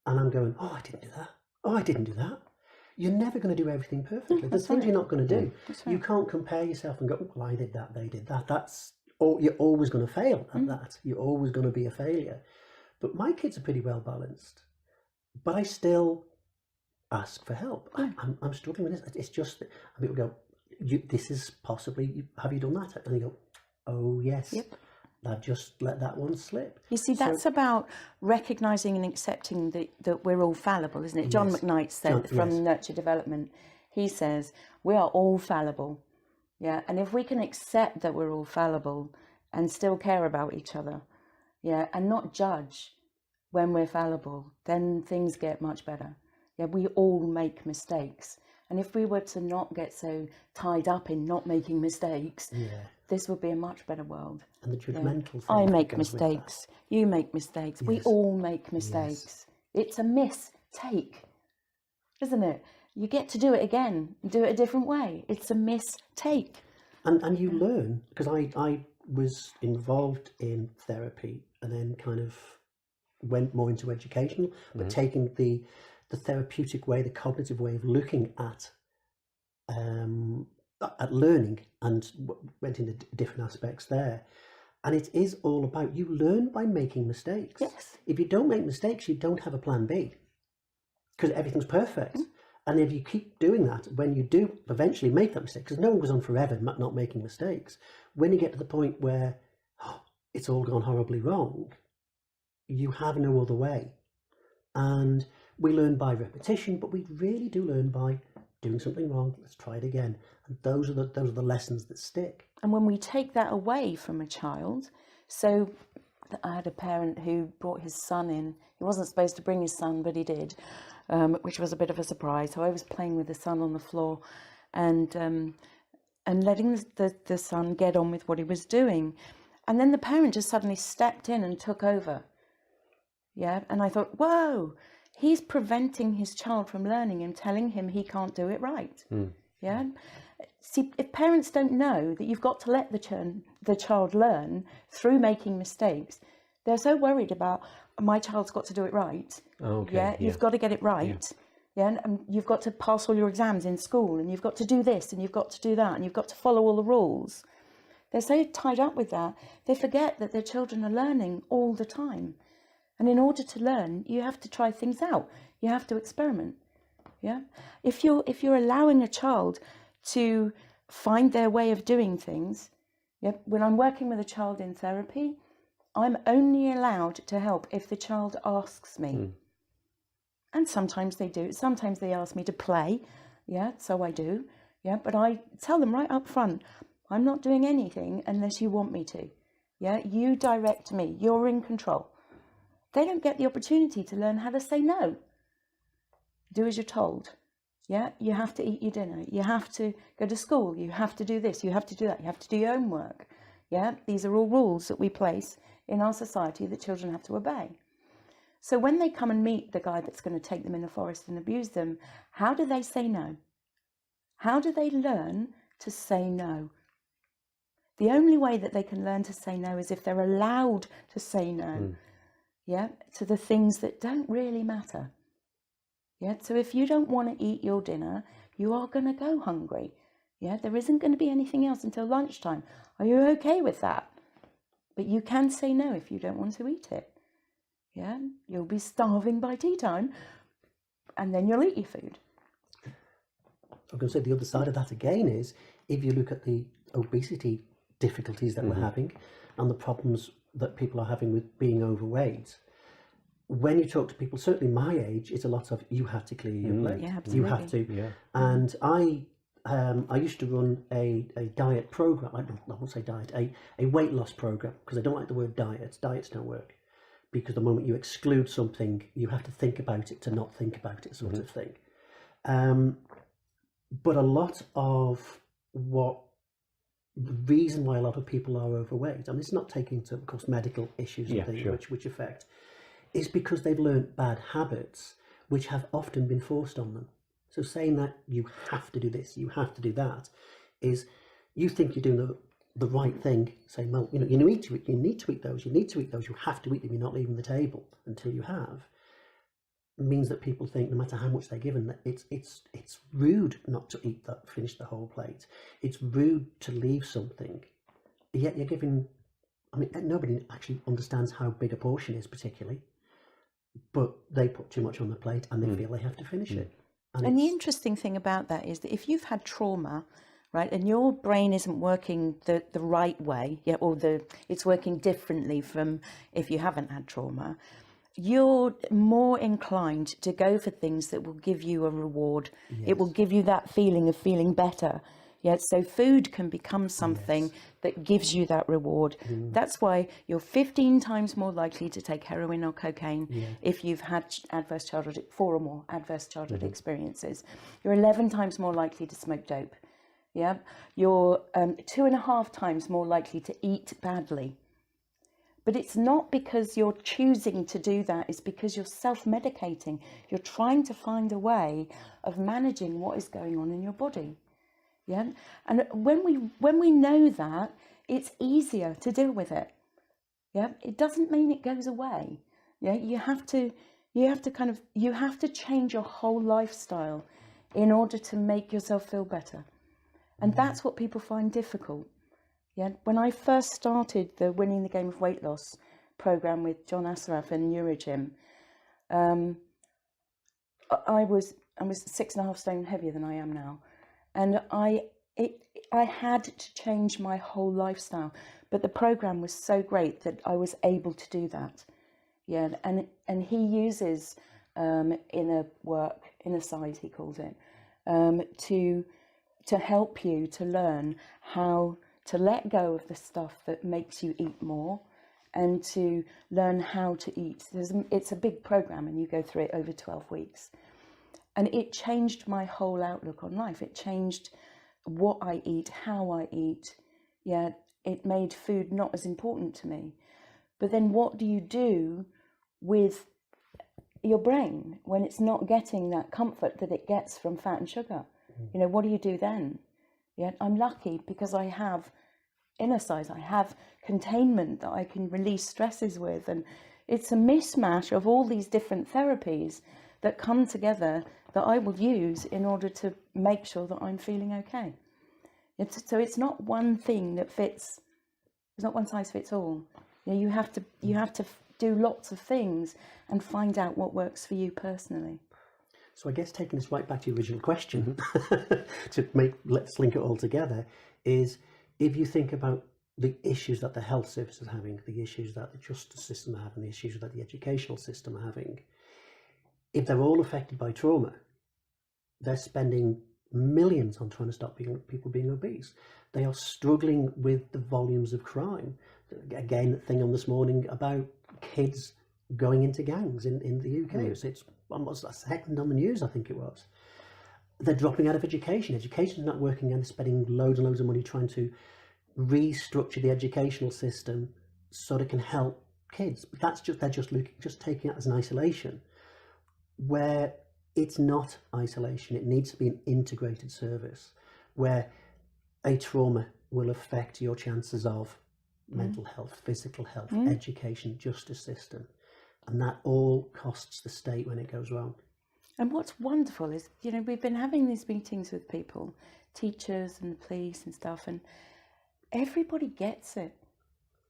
and I'm going, oh, I didn't do that. Oh, I didn't do that. You're never going to do everything perfectly. There's things you're not going to do. You can't compare yourself and go, well, I did that, they did that. You're always going to fail at that. You're always going to be a failure. But my kids are pretty well balanced. But I still ask for help.
Yeah.
I'm struggling with this. It's just that people go, this is possibly, have you done that? And they go, oh yes.
Yep.
I've just let that one slip.
You see, that's about recognising and accepting that we're all fallible, isn't it? John
Yes.
McKnight said from
Yes.
Nurture Development, he says, we are all fallible. Yeah. And if we can accept that we're all fallible and still care about each other, yeah, and not judge when we're fallible, then things get much better. Yeah, we all make mistakes. And if we were to not get so tied up in not making mistakes, this would be a much better world.
And the judgmental thing.
I
that
make
goes with
mistakes. You make mistakes. We
Yes.
all make mistakes. It's a mistake, isn't it? You get to do it again and do it a different way. It's a mistake.
And you learn, because I was involved in therapy and then kind of went more into educational, but taking the therapeutic way, the cognitive way of looking at learning, and went into different aspects there. And it is all about, you learn by making mistakes.
Yes.
If you don't make mistakes, you don't have a plan B, because everything's perfect. And if you keep doing that, when you do eventually make that mistake, because no one goes on forever not making mistakes, when you get to the point where it's all gone horribly wrong, you have no other way. And we learn by repetition, but we really do learn by doing something wrong. Let's try it again. And those are the lessons that stick.
And when we take that away from a child, so I had a parent who brought his son in. He wasn't supposed to bring his son, but he did, which was a bit of a surprise. So I was playing with the son on the floor and letting the son get on with what he was doing. And then the parent just suddenly stepped in and took over. Yeah, and I thought, whoa, he's preventing his child from learning and telling him he can't do it right. Yeah. See, if parents don't know that you've got to let the child learn through making mistakes, they're so worried about, my child's got to do it right.
Okay,
Yeah, you've got to get it right. Yeah, and you've got to pass all your exams in school, and you've got to do this, and you've got to do that, and you've got to follow all the rules. They're so tied up with that, they forget that their children are learning all the time. And in order to learn, you have to try things out. You have to experiment. Yeah. If you're allowing a child to find their way of doing things, yeah. When I'm working with a child in therapy, I'm only allowed to help if the child asks me. And sometimes they do. Sometimes they ask me to play. Yeah. So I do. Yeah. But I tell them right up front, I'm not doing anything unless you want me to. Yeah. You direct me. You're in control. They don't get the opportunity to learn how to say no. Do as you're told. Yeah, you have to eat your dinner. You have to go to school. You have to do this. You have to do that. You have to do your homework. Yeah, these are all rules that we place in our society that children have to obey. So when they come and meet the guy that's going to take them in the forest and abuse them, how do they say no? How do they learn to say no? The only way that they can learn to say no is if they're allowed to say no. Yeah, to the things that don't really matter. Yeah, so if you don't want to eat your dinner, you are going to go hungry. Yeah, there isn't going to be anything else until lunchtime. Are you okay with that? But you can say no if you don't want to eat it. Yeah, you'll be starving by tea time, and then you'll eat your food.
I'm going to say the other side of that again is, if you look at the obesity difficulties that we're having and the problems that people are having with being overweight, when you talk to people, certainly my age, it's a lot of, you have to clear your plate.
Yeah,
You have to.
Yeah.
And I used to run a diet program. I won't say diet, a weight loss program, because I don't like the word diet. Diets don't work, because the moment you exclude something, you have to think about it to not think about it, sort of thing. But a lot of the reason why a lot of people are overweight, and it's not taking into, of course, medical issues and things which affect, is because they've learnt bad habits which have often been forced on them. So saying that you have to do this, you have to do that, is you think you're doing the right thing, saying, well, you need to eat those, you have to eat them, you're not leaving the table until you have, means that people think no matter how much they're given, that it's rude not to finish the whole plate. It's rude to leave something. Yet you're giving, I mean, nobody actually understands how big a portion is particularly, but they put too much on the plate and they feel they have to finish it.
And the interesting thing about that is that if you've had trauma, right, and your brain isn't working the right way, yeah, or it's working differently from if you haven't had trauma, you're more inclined to go for things that will give you a reward.
Yes.
It will give you that feeling of feeling better. Yeah, so food can become something
Yes.
that gives you that reward. That's why you're 15 times more likely to take heroin or cocaine if you've had 4 or more adverse childhood experiences. You're 11 times more likely to smoke dope. Yeah, you're 2.5 times more likely to eat badly. But it's not because you're choosing to do that, it's because you're self-medicating. You're trying to find a way of managing what is going on in your body. Yeah, and when we know that, it's easier to deal with it. Yeah, it doesn't mean it goes away. Yeah, you have to change your whole lifestyle in order to make yourself feel better. And that's what people find difficult. Yeah, when I first started the Winning the Game of Weight Loss program with John Assaraf and Neurogym, I was 6.5 stone heavier than I am now, and I had to change my whole lifestyle. But the program was so great that I was able to do that. Yeah, and he uses inner work, inner sight, he calls it, to help you to learn how to let go of the stuff that makes you eat more, and to learn how to eat. It's a big program, and you go through it over 12 weeks. And it changed my whole outlook on life. It changed what I eat, how I eat. Yeah, it made food not as important to me. But then what do you do with your brain when it's not getting that comfort that it gets from fat and sugar? You know, what do you do then? Yeah, I'm lucky because I have inner sight, I have containment that I can release stresses with, and it's a mismatch of all these different therapies that come together that I will use in order to make sure that I'm feeling okay. So it's not one thing that fits. It's not one size fits all. You know, you have to do lots of things and find out what works for you personally.
So I guess taking us right back to your original question, let's link it all together, is if you think about the issues that the health service is having, the issues that the justice system are having, the issues that the educational system are having, if they're all affected by trauma, they're spending millions on trying to stop people being obese. They are struggling with the volumes of crime. Again, the thing on this morning about kids going into gangs in the UK. So it's almost a second on the news, I think it was. They're dropping out of education. Education's not working, and they're spending loads and loads of money trying to restructure the educational system so that it can help kids. But they're just taking it as an isolation, where it's not isolation. It needs to be an integrated service where a trauma will affect your chances of mental health, physical health, education, justice system, and that all costs the state when it goes wrong.
And what's wonderful is, you know, we've been having these meetings with people, teachers and the police and stuff, and everybody gets it.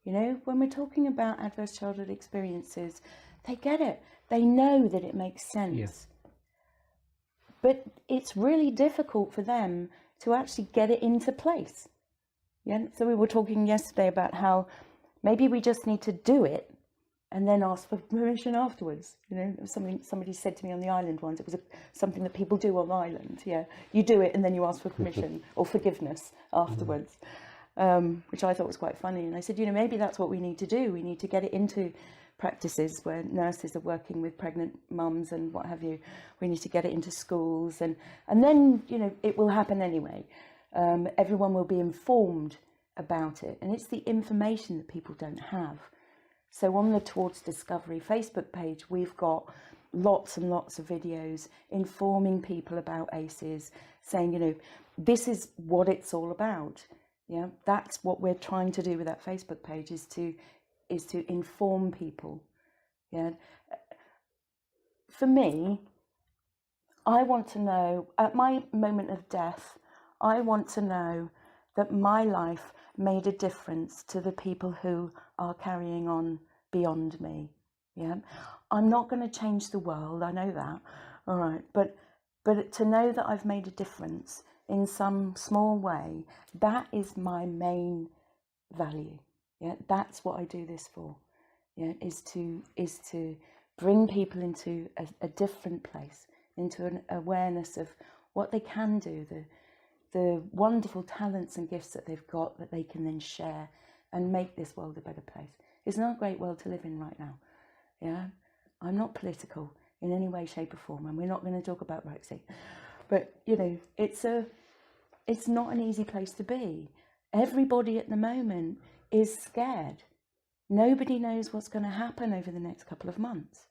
You know, when we're talking about adverse childhood experiences, they get it. They know that it makes sense.
Yeah.
But it's really difficult for them to actually get it into place. Yeah. So we were talking yesterday about how maybe we just need to do it and then ask for permission afterwards. You know, it was something somebody said to me on the island once. It was something that people do on the island. Yeah, you do it and then you ask for permission or forgiveness afterwards, which I thought was quite funny. And I said, you know, maybe that's what we need to do. We need to get it into practices where nurses are working with pregnant mums and what have you. We need to get it into schools, and then, you know, it will happen anyway. Everyone will be informed about it, and it's the information that people don't have. So on the Towards Discovery Facebook page, we've got lots and lots of videos informing people about ACEs, saying, you know, this is what it's all about. Yeah, that's what we're trying to do with that Facebook page, is to inform people. Yeah. For me, I want to know, at my moment of death, I want to know that my life made a difference to the people who are carrying on beyond me. Yeah. I'm not going to change the world, I know that. All right. But But to know that I've made a difference in some small way, that is my main value. Yeah, that's what I do this for. Yeah, is to bring people into a different place, into an awareness of what they can do, the wonderful talents and gifts that they've got that they can then share and make this world a better place. It's not a great world to live in right now. Yeah, I'm not political in any way, shape or form, and we're not going to talk about Brexit. But, you know, it's not an easy place to be. Everybody at the moment is scared. Nobody knows what's going to happen over the next couple of months.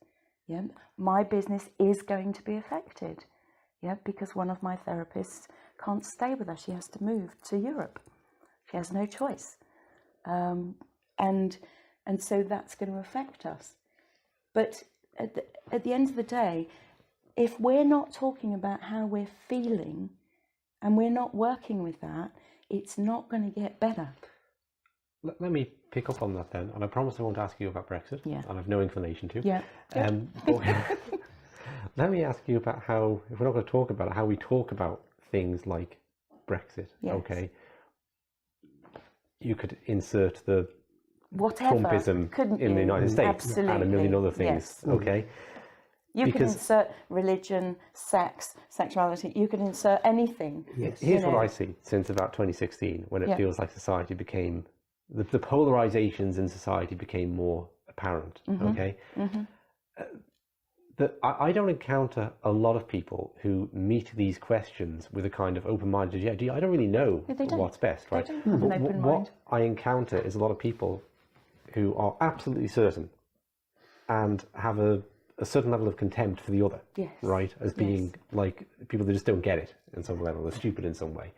Yeah, my business is going to be affected. Yeah, because one of my therapists can't stay with us. She has to move to Europe. She has no choice. And so that's going to affect us. But at the end of the day, if we're not talking about how we're feeling and we're not working with that, it's not going to get better.
Let me pick up on that then, and I promise I won't ask you about Brexit,
Yeah.
and I've no inclination to.
Yeah.
Let me ask you about how, if we're not going to talk about it, how we talk about things like Brexit.
Yes.
Okay. You could insert the
Whatever,
Trumpism
couldn't
in the
you?
United States
Absolutely.
and a million other things.
Yes.
Okay.
You can
Because-
insert religion, sex, sexuality. You can insert anything.
Yes.
Here's
you
what
know.
I see since about 2016, when it
Yeah.
feels like society became, the polarizations in society became more apparent. Okay. That I don't encounter a lot of people who meet these questions with a kind of open-minded, I don't really know
No, they don't.
what's best, right?
They don't have an open
What
mind.
I encounter is a lot of people who are absolutely certain and have a certain level of contempt for the other,
Yes.
right? As being like people that just don't get it in some level, they're stupid in some way.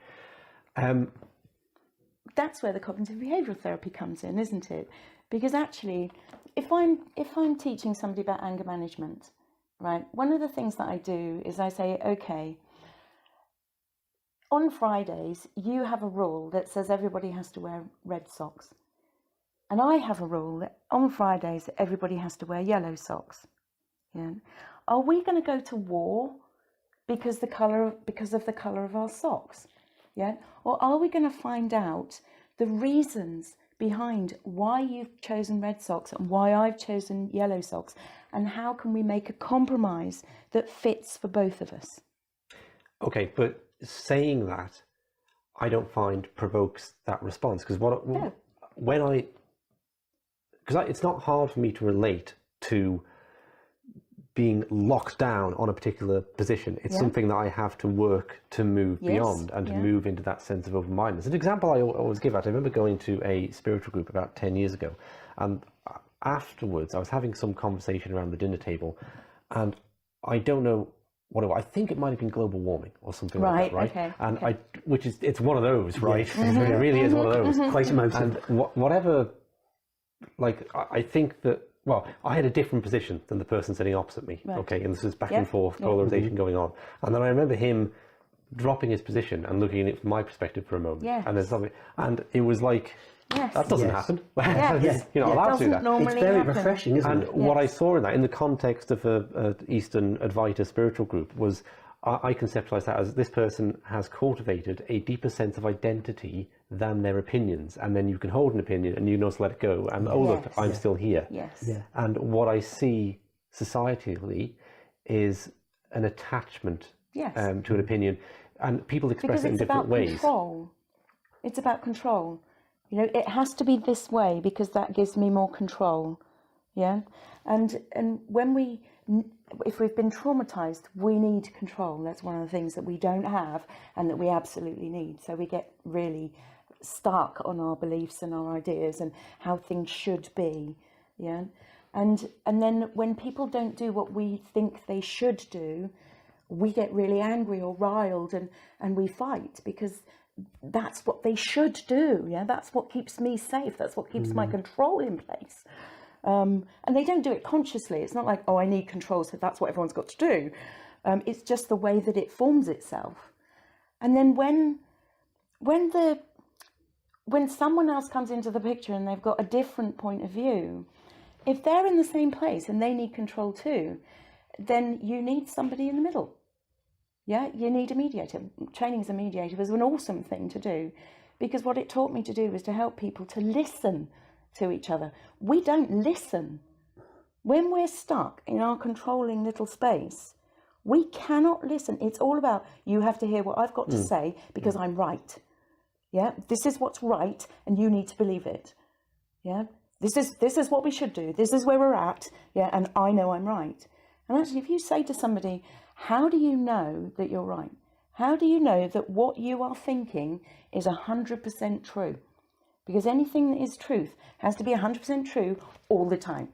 That's where the cognitive behavioural therapy comes in, isn't it? Because actually, if I'm teaching somebody about anger management, right, one of the things that I do is I say, okay, on Fridays you have a rule that says everybody has to wear red socks, and I have a rule that on Fridays everybody has to wear yellow socks. Yeah, are we going to go to war because of the colour of our socks? Yeah, or are we going to find out the reasons behind why you've chosen red socks and why I've chosen yellow socks, and how can we make a compromise that fits for both of us?
Okay, but saying that, I don't find provokes that response, because it's not hard for me to relate to being locked down on a particular position. It's something that I have to work to move beyond and to move into that sense of open-mindedness. An example I always give out, I remember going to a spiritual group about 10 years ago, and afterwards I was having some conversation around the dinner table, and I don't know what it was. I think it might have been global warming or something like that, right?
Okay,
and it's one of those, right? It really is one of those.
Quite emotive.
And whatever, like, I think that, well, I had a different position than the person sitting opposite me, okay? And this was back and forth, polarization going on. And then I remember him dropping his position and looking at it from my perspective for a moment.
Yes.
And then something, and it was like, that doesn't happen.
Yes.
You're not allowed to do that.
Normally
It's very
happen.
refreshing, isn't
And
it?
what I saw in that, in the context of an Eastern Advaita spiritual group, was I conceptualized that as this person has cultivated a deeper sense of identity than their opinions. And then you can hold an opinion and you know to let it go. And, oh, look, I'm still here.
Yes.
Yeah.
And what I see societally is an attachment
Yes.
to an opinion. And people express
Because
it in
it's
different
about
ways.
control. It's about control. You know, it has to be this way because that gives me more control. Yeah. And when if we've been traumatized, we need control. That's one of the things that we don't have and that we absolutely need. So we get really stuck on our beliefs and our ideas and how things should be. Yeah. And then when people don't do what we think they should do, we get really angry or riled and we fight because that's what they should do. Yeah, that's what keeps me safe. That's what keeps my control in place. And they don't do it consciously. It's not like, oh, I need control, so that's what everyone's got to do. It's just the way that it forms itself. And then when someone else comes into the picture and they've got a different point of view, if they're in the same place and they need control too, then you need somebody in the middle. Yeah, you need a mediator. Training as a mediator was an awesome thing to do, because what it taught me to do was to help people to listen to each other. We don't listen. When we're stuck in our controlling little space, we cannot listen. It's all about, you have to hear what I've got to say because I'm right. Yeah, this is what's right and you need to believe it. Yeah, this is what we should do. This is where we're at. Yeah, and I know I'm right. And actually, if you say to somebody, how do you know that you're right? How do you know that what you are thinking is 100% true? Because anything that is truth has to be 100% true all the time.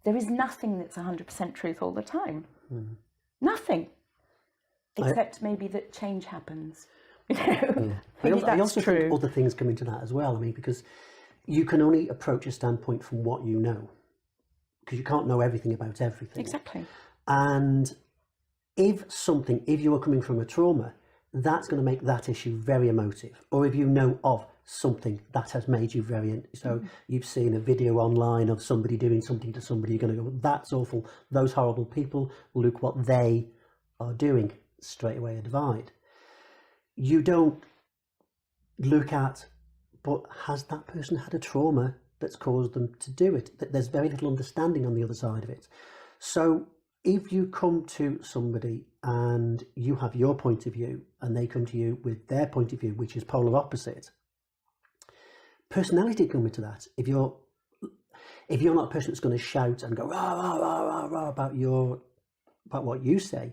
There is nothing that's 100% truth all the time. Nothing. Except maybe that change happens.
I also think other things come into that as well. I mean, because you can only approach a standpoint from what you know, because you can't know everything about everything.
Exactly.
And if you are coming from a trauma, that's going to make that issue very emotive. Or if you know of something that has made you very, so you've seen a video online of somebody doing something to somebody, you're going to go, that's awful, those horrible people, look what they are doing, straight away a divide. You don't look at, but has that person had a trauma that's caused them to do it? There's very little understanding on the other side of it. So if you come to somebody and you have your point of view and they come to you with their point of view, which is polar opposite, personality come into that. If you're not a person that's going to shout and go rah, rah, rah, rah, rah about what you say,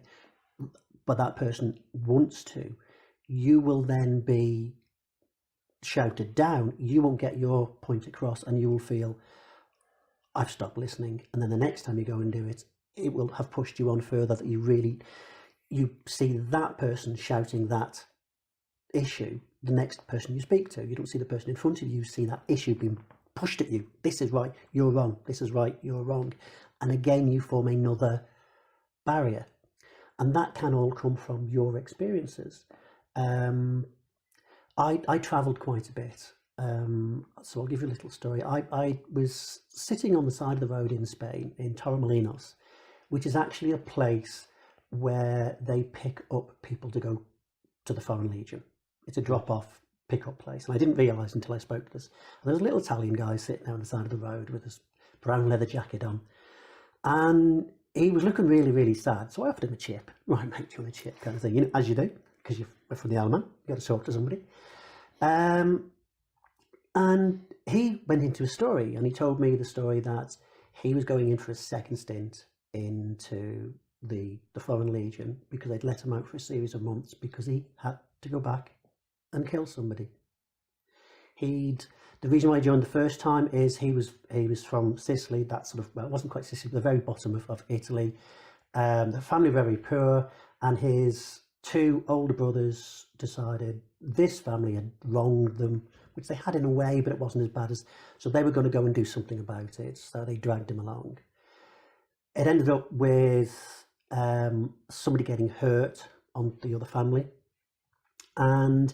but that person wants to, you will then be shouted down. You won't get your point across and you will feel, I've stopped listening. And then the next time you go and do it, it will have pushed you on further, that you see that person shouting that issue, the next person you speak to. You don't see the person in front of you, you see that issue being pushed at you. This is right, you're wrong. This is right, you're wrong. And again, you form another barrier. And that can all come from your experiences. I travelled quite a bit. So I'll give you a little story. I was sitting on the side of the road in Spain, in Torremolinos, which is actually a place where they pick up people to go to the Foreign Legion. It's a drop-off pick-up place. And I didn't realise until I spoke to this. And there was a little Italian guy sitting there on the side of the road with his brown leather jacket on. And he was looking really, really sad. So I offered him a chip. Right, mate, do you want a chip? Kind of thing, as you do, because you're from the Alman. You've got to talk to somebody. And he went into a story, and he told me the story that he was going in for a second stint into the Foreign Legion because they'd let him out for a series of months because he had to go back and kill somebody. The reason why he joined the first time is he was from Sicily, that sort of, well, it wasn't quite Sicily, but the very bottom of Italy. The family very poor, and his two older brothers decided this family had wronged them, which they had in a way, but it wasn't as bad as, so they were going to go and do something about it. So they dragged him along. It ended up with somebody getting hurt on the other family, and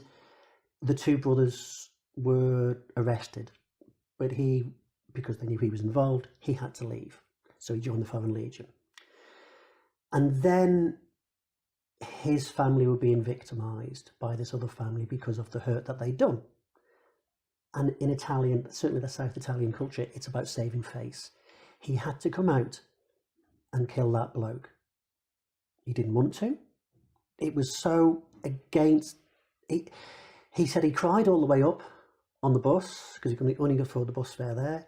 the two brothers were arrested, but because they knew he was involved, he had to leave. So he joined the Foreign Legion. And then his family were being victimised by this other family because of the hurt that they'd done. And in Italian, certainly the South Italian culture, it's about saving face. He had to come out and kill that bloke. He didn't want to. It was so against... He said he cried all the way up on the bus, because he could only afford the bus fare there,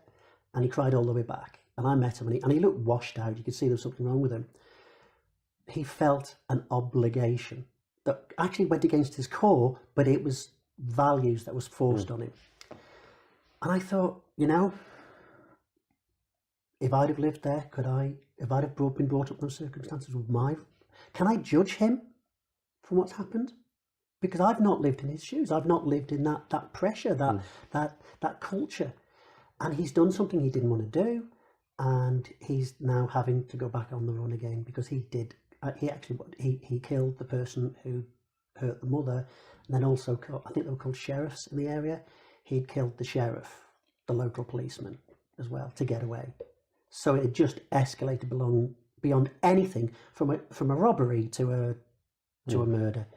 and he cried all the way back. And I met him, and he looked washed out. You could see there was something wrong with him. He felt an obligation that actually went against his core, but it was values that was forced on him. And I thought, if I'd have lived there, if I'd have been brought up in those circumstances can I judge him from what's happened? Because I've not lived in his shoes. I've not lived in that pressure, that culture. And he's done something he didn't want to do. And he's now having to go back on the run again because he killed the person who hurt the mother, and then also I think they were called sheriffs in the area. He'd killed the sheriff, the local policeman as well, to get away. So it just escalated beyond anything from a robbery to to a murder,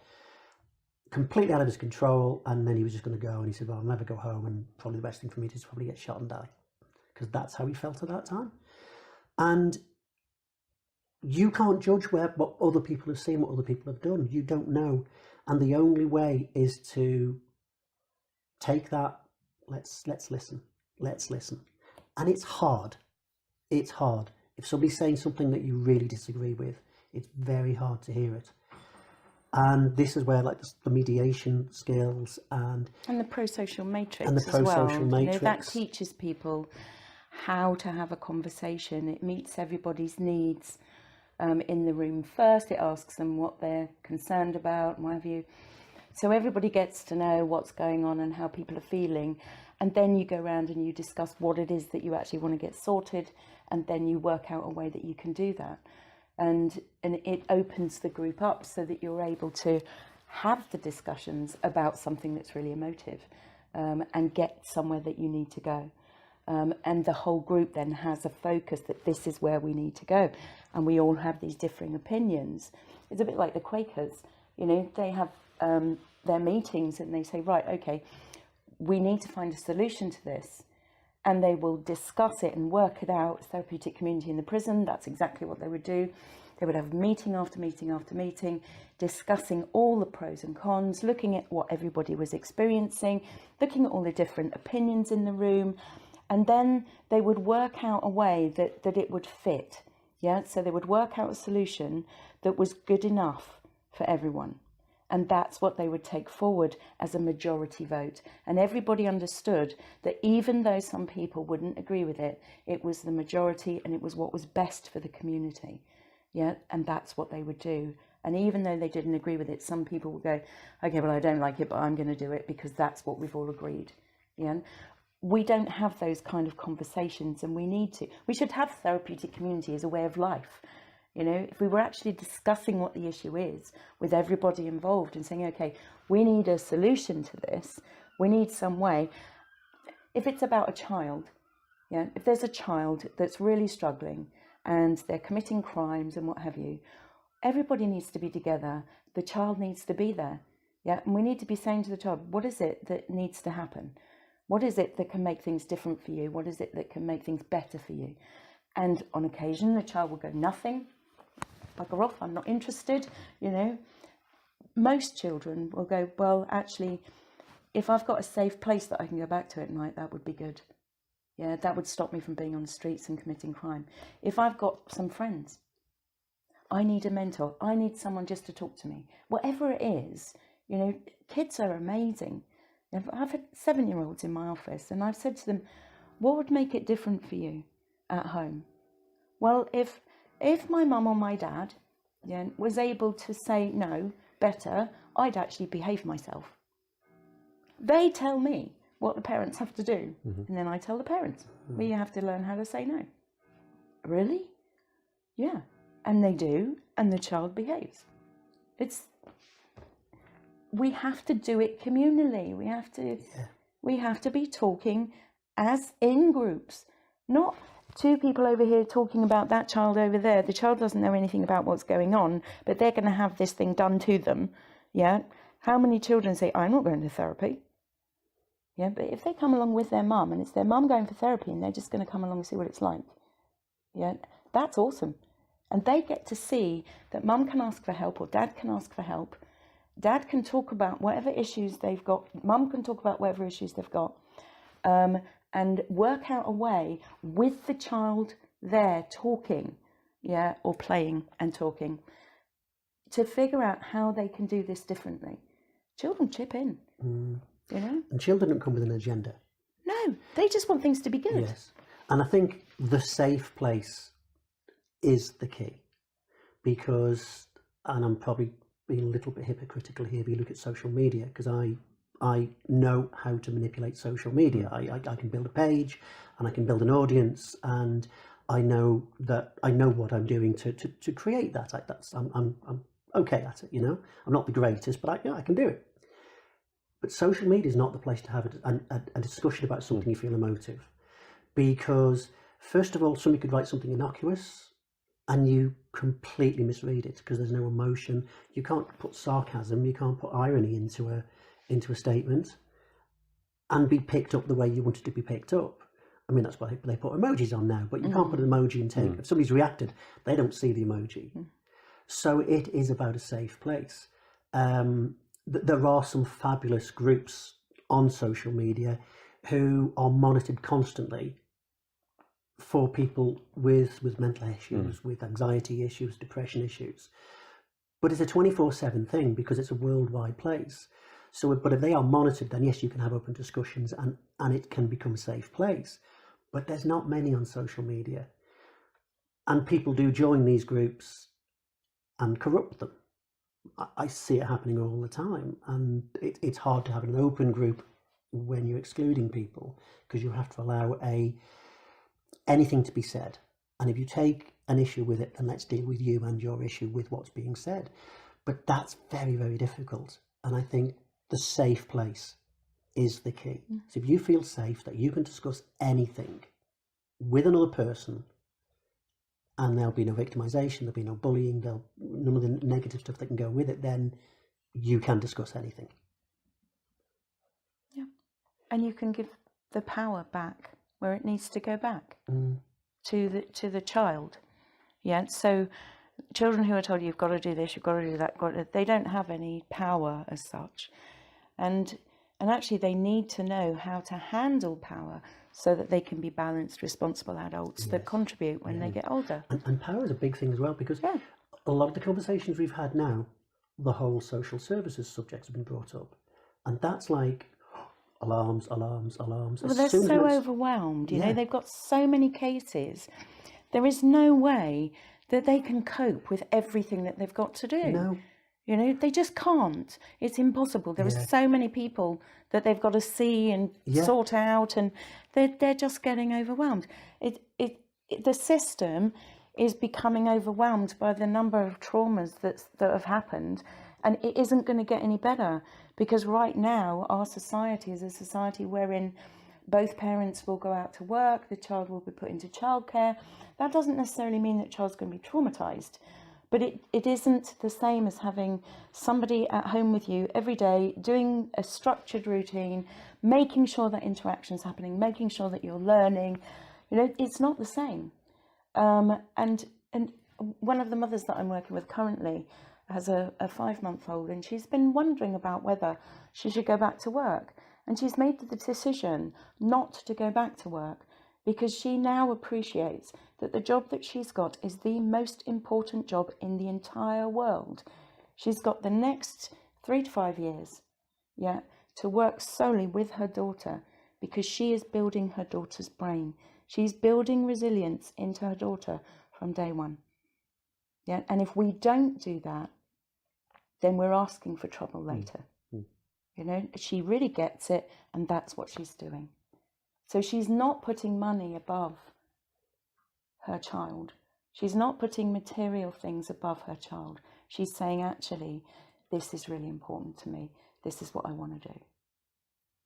completely out of his control, and then he was just going to go, and he said, well, I'll never go home, and probably the best thing for me is to probably get shot and die, because that's how he felt at that time. And you can't judge what other people have seen, what other people have done. You don't know. And the only way is to take that, let's listen. And it's hard. It's hard. If somebody's saying something that you really disagree with, it's very hard to hear it. And this is where, like, the mediation skills and
the pro-social matrix
and the pro-social
as well.
matrix.
That teaches people how to have a conversation. It meets everybody's needs in the room first. It asks them what they're concerned about and what have you. So everybody gets to know what's going on and how people are feeling. And then you go around and you discuss what it is that you actually want to get sorted. And then you work out a way that you can do that. And it opens the group up so that you're able to have the discussions about something that's really emotive and get somewhere that you need to go. And the whole group then has a focus that this is where we need to go. And we all have these differing opinions. It's a bit like the Quakers, they have their meetings and they say, right, okay, we need to find a solution to this. And they will discuss it and work it out. Therapeutic community in the prison, that's exactly what they would do. They would have meeting after meeting after meeting, discussing all the pros and cons, looking at what everybody was experiencing, looking at all the different opinions in the room. And then they would work out a way that it would fit. Yeah, so they would work out a solution that was good enough for everyone. And that's what they would take forward as a majority vote. And everybody understood that even though some people wouldn't agree with it, it was the majority and it was what was best for the community. Yeah, and that's what they would do. And even though they didn't agree with it, some people would go, okay, well, I don't like it, but I'm going to do it because that's what we've all agreed. Yeah. We don't have those kind of conversations, and we need to. We should have therapeutic community as a way of life. If we were actually discussing what the issue is with everybody involved and saying, okay, we need a solution to this. We need some way. If it's about a child, if there's a child that's really struggling and they're committing crimes and what have you, everybody needs to be together. The child needs to be there. Yeah. And we need to be saying to the child, what is it that needs to happen? What is it that can make things different for you? What is it that can make things better for you? And on occasion, the child will go, nothing. Bugger off, I'm not interested, Most children will go, well, actually, if I've got a safe place that I can go back to at night, that would be good. Yeah, that would stop me from being on the streets and committing crime. If I've got some friends, I need a mentor. I need someone just to talk to me. Whatever it is, kids are amazing. I've had 7-year-olds in my office and I've said to them, what would make it different for you at home? Well, if my mum or my dad was able to say no better, I'd actually behave myself. They tell me what the parents have to do. And then I tell the parents, well, you have to learn how to say no. Really? Yeah. And they do, and the child behaves. We have to do it communally. We have to be talking as in groups, not two people over here talking about that child over there. The child doesn't know anything about what's going on, but they're going to have this thing done to them. Yeah. How many children say, I'm not going to therapy? Yeah. But if they come along with their mum and it's their mum going for therapy and they're just going to come along and see what it's like. Yeah. That's awesome. And they get to see that mum can ask for help or dad can ask for help. Dad can talk about whatever issues they've got. Mum can talk about whatever issues they've got. And work out a way with the child there talking, or playing and talking, to figure out how they can do this differently. Children chip in, And
children don't come with an agenda.
No, they just want things to be good.
Yes. And I think the safe place is the key, because, and I'm probably being a little bit hypocritical here, if you look at social media, because I know how to manipulate social media. I can build a page and I can build an audience, and I know what I'm doing to create that. I'm okay at it, I'm not the greatest, but I can do it. But social media is not the place to have a discussion about something you feel emotive, because first of all, somebody could write something innocuous and you completely misread it because there's no emotion. You can't put sarcasm, you can't put irony into a statement and be picked up the way you want it to be picked up. I mean, that's why they put emojis on now, but you can't put an emoji and take, if somebody's reacted, they don't see the emoji. So it is about a safe place. There are some fabulous groups on social media who are monitored constantly for people with mental issues, with anxiety issues, depression issues. But it's a 24/7 thing because it's a worldwide place. So, but if they are monitored, then yes, you can have open discussions and it can become a safe place. But there's not many on social media. And people do join these groups and corrupt them. I see it happening all the time. And it's hard to have an open group when you're excluding people because you have to allow anything to be said. And if you take an issue with it, then let's deal with you and your issue with what's being said. But that's very, very difficult. And I think the safe place is the key. So if you feel safe that you can discuss anything with another person and there'll be no victimization, there'll be no bullying, none of the negative stuff that can go with it, then you can discuss anything.
Yeah. And you can give the power back where it needs to go back to the child. Yeah. So children who are told you've got to do this, you've got to do that, they don't have any power as such. And actually they need to know how to handle power so that they can be balanced, responsible adults that contribute when they get older.
And power is a big thing as well, because a lot of the conversations we've had now, the whole social services subjects have been brought up. And that's like alarms.
Well, they're so overwhelmed, you know, they've got so many cases. There is no way that they can cope with everything that they've got to do.
No.
You know, they just can't. It's impossible. There are so many people that they've got to see and sort out, and they're just getting overwhelmed. The system is becoming overwhelmed by the number of traumas that have happened, and it isn't going to get any better because right now our society is a society wherein both parents will go out to work, the child will be put into childcare. That doesn't necessarily mean that the child's going to be traumatized. But it isn't the same as having somebody at home with you every day, doing a structured routine, making sure that interaction's happening, making sure that you're learning. You know, it's not the same. And one of the mothers that I'm working with currently has a 5-month-old, and she's been wondering about whether she should go back to work. And she's made the decision not to go back to work because she now appreciates that the job that she's got is the most important job in the entire world. She's got the next 3 to 5 years, to work solely with her daughter because she is building her daughter's brain. She's building resilience into her daughter from day one. Yeah, and if we don't do that, then we're asking for trouble later. You know, she really gets it, and that's what she's doing. So she's not putting money above her child. She's not putting material things above her child. She's saying, actually, this is really important to me. This is what I want to do.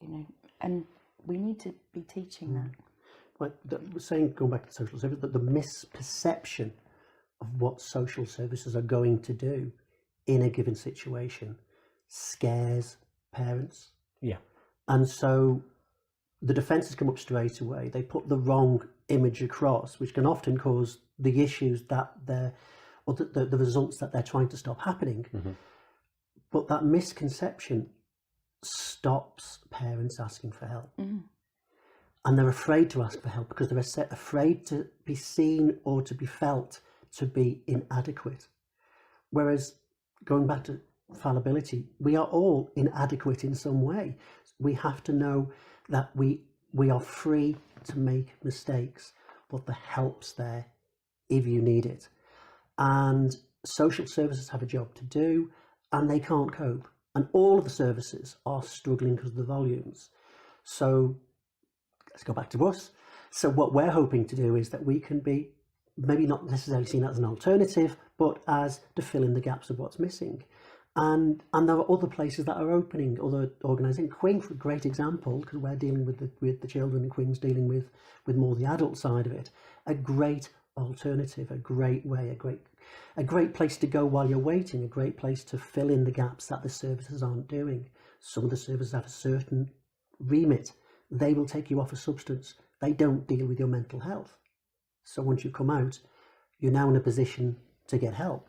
You know, and we need to be teaching that.
Well, saying, going back to social services, that the misperception of what social services are going to do in a given situation scares parents. Yeah. And so the defences come up straight away. They put the wrong image across, which can often cause the issues that the results that they're trying to stop happening. But that misconception stops parents asking for help. And they're afraid to ask for help because they're afraid to be seen or to be felt to be inadequate. Whereas, going back to fallibility, we are all inadequate in some way. We have to know that we are free to make mistakes, but the help's there if you need it. And social services have a job to do, and they can't cope. And all of the services are struggling because of the volumes. So let's go back to us. So what we're hoping to do is that we can be maybe not necessarily seen as an alternative, but as to fill in the gaps of what's missing. And there are other places that are opening, other organisations. Queen, for a great example, because we're dealing with the children, and Queen's dealing with more the adult side of it. A great alternative, a great way, a great place to go while you're waiting, a great place to fill in the gaps that the services aren't doing. Some of the services have a certain remit. They will take you off a substance. They don't deal with your mental health. So once you come out, you're now in a position to get help.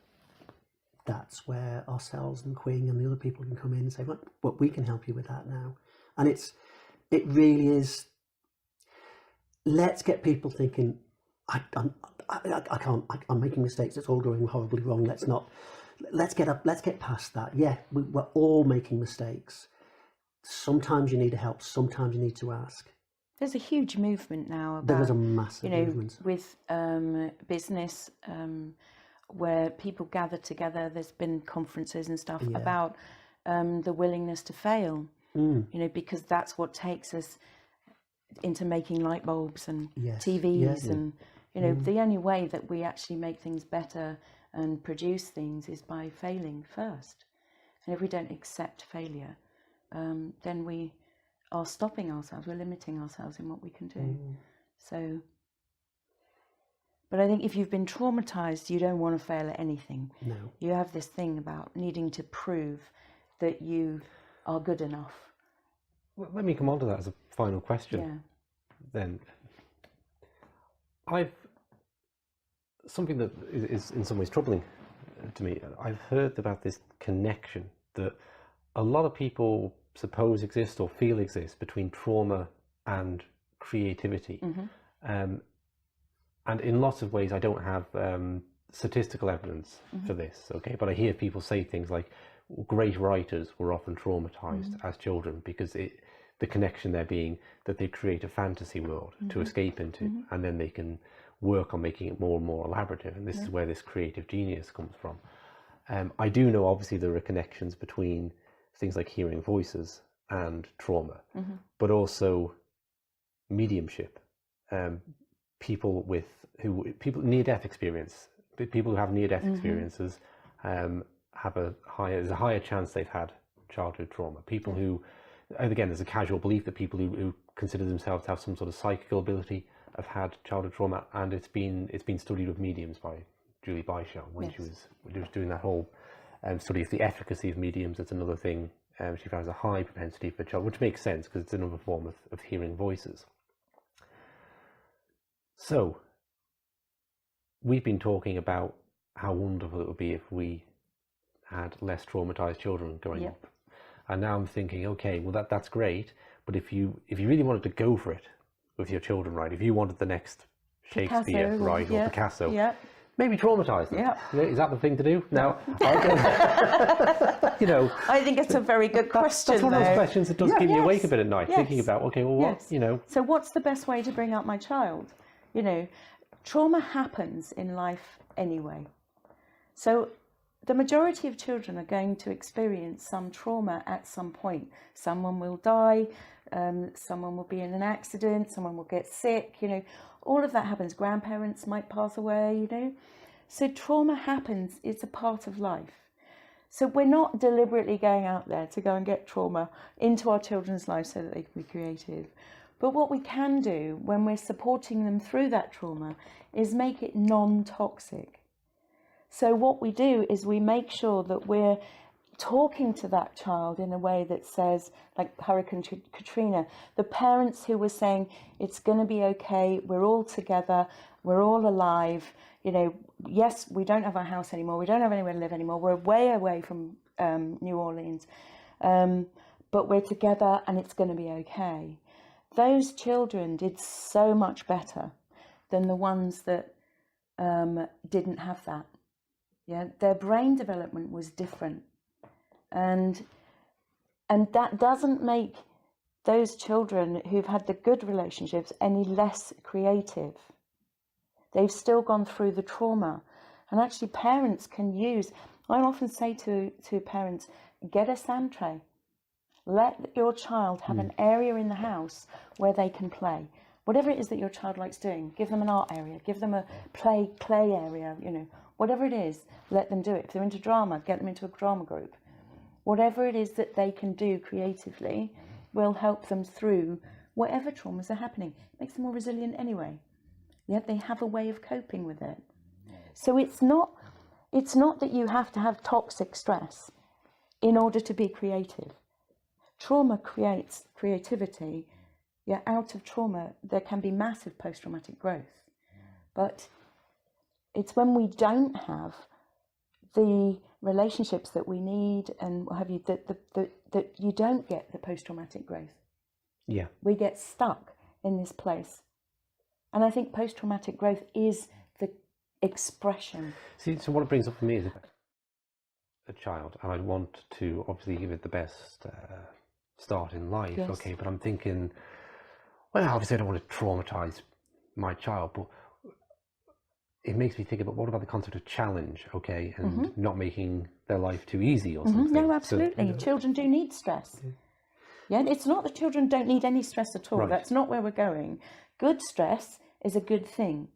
That's where ourselves and Quing and the other people can come in and say, well, we can help you with that now. And it really is, let's get people thinking, I'm making mistakes, it's all going horribly wrong, let's get past that. Yeah, we're all making mistakes. Sometimes you need help, sometimes you need to ask.
There's a huge movement now about,
there is a massive movement
with business, where people gather together. There's been conferences and stuff about the willingness to fail, because that's what takes us into making light bulbs and TVs and the only way that we actually make things better and produce things is by failing first. And if we don't accept failure, then we are stopping ourselves, we're limiting ourselves in what we can do. So, but I think if you've been traumatized, you don't want to fail at anything.
No.
You have this thing about needing to prove that you are good enough.
Well, let me come on to that as a final question. Then, something that is in some ways troubling to me, I've heard about this connection that a lot of people suppose exists or feel exists between trauma and creativity. And in lots of ways I don't have statistical evidence for this, okay, but I hear people say things like great writers were often traumatized as children because the connection there being that they create a fantasy world to escape into, and then they can work on making it more and more elaborative, and this is where this creative genius comes from. I do know obviously there are connections between things like hearing voices and trauma, but also mediumship. People near-death experience, people who have near-death experiences there's a higher chance they've had childhood trauma. People who, and again, there's a casual belief that people who consider themselves to have some sort of psychical ability have had childhood trauma, and it's been studied with mediums by Julie Beishaw when she was doing that whole study of the efficacy of mediums. It's another thing she found a high propensity for child, which makes sense because it's another form of hearing voices. So we've been talking about how wonderful it would be if we had less traumatized children growing up, and now I'm thinking, okay, well that's great, but if you really wanted to go for it with your children, right, if you wanted the next Shakespeare, right, or Picasso, maybe traumatize them. Is that the thing to do? Now,
I think it's a very good question.
That's one of those questions that does keep me awake a bit at night, thinking about, okay, well, what,
So what's the best way to bring up my child? Trauma happens in life anyway. So the majority of children are going to experience some trauma at some point. Someone will die, someone will be in an accident, someone will get sick, all of that happens. Grandparents might pass away, So trauma happens, it's a part of life. So we're not deliberately going out there to go and get trauma into our children's lives so that they can be creative. But what we can do when we're supporting them through that trauma is make it non-toxic. So what we do is we make sure that we're talking to that child in a way that says, like Hurricane Katrina, the parents who were saying, it's going to be okay, we're all together, we're all alive, yes, we don't have our house anymore, we don't have anywhere to live anymore, we're way away from New Orleans, but we're together and it's going to be okay. Those children did so much better than the ones that didn't have that. Their brain development was different. And that doesn't make those children who've had the good relationships any less creative. They've still gone through the trauma. And actually parents can use, I often say to parents, get a sand tray. Let your child have an area in the house where they can play. Whatever it is that your child likes doing, give them an art area, give them a play area, whatever it is, let them do it. If they're into drama, get them into a drama group. Whatever it is that they can do creatively will help them through whatever traumas are happening. It makes them more resilient anyway. Yet they have a way of coping with it. So it's not It's not that you have to have toxic stress in order to be creative. Trauma creates creativity. Yeah, out of trauma, there can be massive post-traumatic growth. But it's when we don't have the relationships that we need and what have you, that you don't get the post-traumatic growth.
Yeah.
We get stuck in this place. And I think post-traumatic growth is the expression.
See, so what it brings up for me is a child, and I want to obviously give it the best start in life,
Yes.
okay, but I'm thinking, well, obviously I don't want to traumatize my child, but it makes me think about what about the concept of challenge, okay, and not making their life too easy or something.
No, absolutely.
So,
Children do need stress. Yeah, it's not that children don't need any stress at all.
Right.
That's not where we're going. Good stress is a good thing,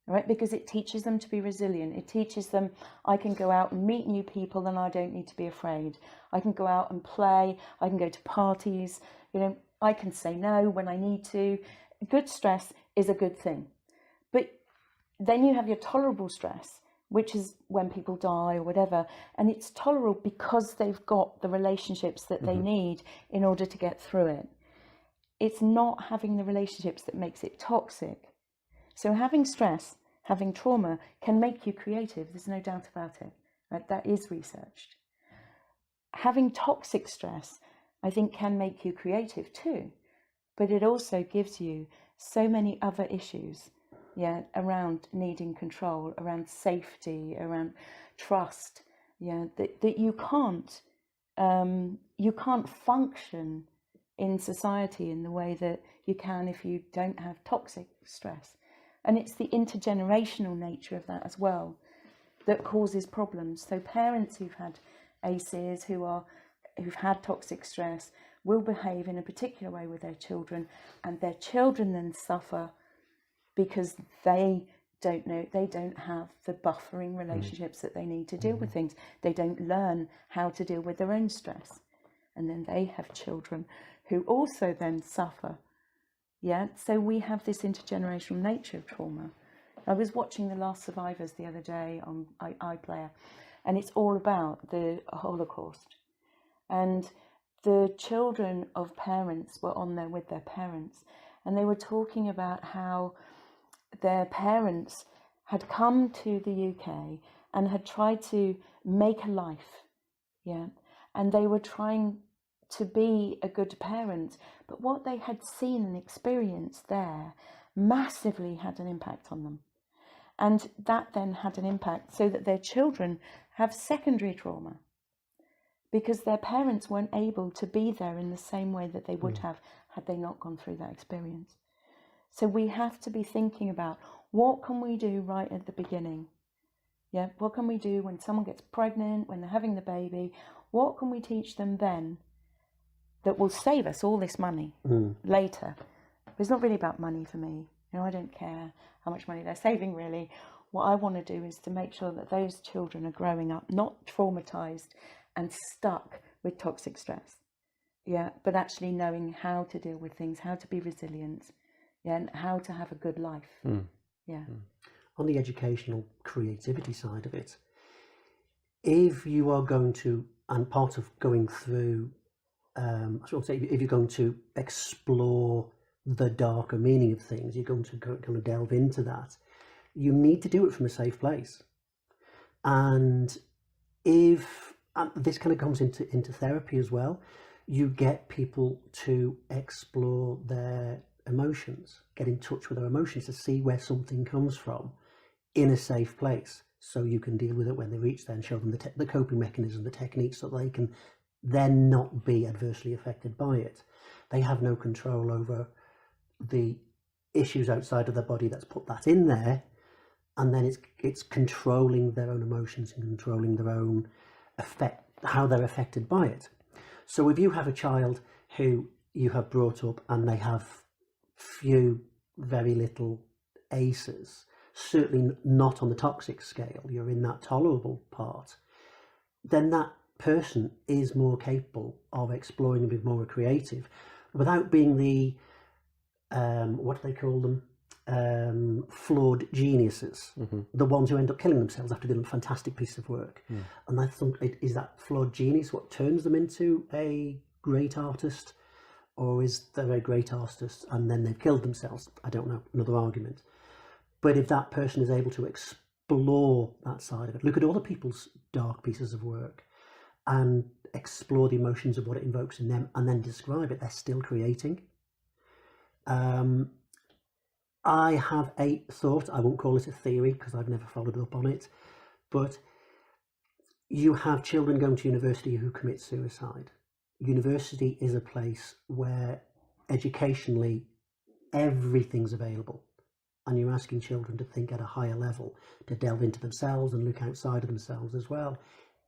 right? Because it teaches them to be resilient. It teaches them, I can go out and meet new people and I don't need to be afraid. I can go out and play. I can go to parties. You know, I can say no when I need to. Good stress is a good thing. But then you have your tolerable stress, which is when people die or whatever, and it's tolerable because they've got the relationships that they need in order to get through it. It's not having the relationships that makes it toxic. So having stress, having trauma can make you creative. There's no doubt about it. Right? That is researched. Having toxic stress, I think, can make you creative too, but it also gives you so many other issues. Yeah, around needing control, around safety, around trust. Yeah, that you can't function in society in the way that you can if you don't have toxic stress. And it's the intergenerational nature of that as well that causes problems. So parents who've had ACEs, who've had toxic stress, will behave in a particular way with their children, and their children then suffer because they don't have the buffering relationships that they need to deal with things. They don't learn how to deal with their own stress. And then they have children who also then suffer. Yeah, so we have this intergenerational nature of trauma. I was watching The Last Survivors the other day on iPlayer, and it's all about the Holocaust. And the children of parents were on there with their parents, and they were talking about how their parents had come to the UK and had tried to make a life, yeah, and they were trying to be a good parent, but what they had seen and experienced there massively had an impact on them. And that then had an impact so that their children have secondary trauma because their parents weren't able to be there in the same way that they would have had they not gone through that experience. So we have to be thinking about what can we do right at the beginning? Yeah, what can we do when someone gets pregnant, when they're having the baby? What can we teach them then that will save us all this money later? It's not really about money for me. You know, I don't care how much money they're saving really. What I want to do is to make sure that those children are growing up not traumatized and stuck with toxic stress. Yeah, but actually knowing how to deal with things, how to be resilient. Yeah, and how to have a good life. Yeah.
On the educational creativity side of it, if you are going to, and part of going through, I should say, if you're going to explore the darker meaning of things, you're going to kind of delve into that, you need to do it from a safe place. And if, and this kind of comes into therapy as well, you get people to explore their emotions, get in touch with their emotions to see where something comes from in a safe place, so you can deal with it when they reach there and show them the coping mechanism, the techniques, so they can then not be adversely affected by it. They have no control over the issues outside of their body that's put that in there, and then it's controlling their own emotions and controlling their own effect, how they're affected by it. So if you have a child who you have brought up and they have very little ACEs, certainly not on the toxic scale, you're in that tolerable part, then that person is more capable of exploring and being more creative without being the, what do they call them? flawed geniuses, the ones who end up killing themselves after doing a fantastic piece of work. And I thought, is that flawed genius what turns them into a great artist, or is they're a great artist and then they've killed themselves? I don't know, another argument. But if that person is able to explore that side of it, look at other people's dark pieces of work and explore the emotions of what it invokes in them and then describe it, they're still creating. I have a thought, I won't call it a theory because I've never followed up on it, but you have children going to university who commit suicide. University is a place where educationally everything's available, and you're asking children to think at a higher level, to delve into themselves and look outside of themselves as well.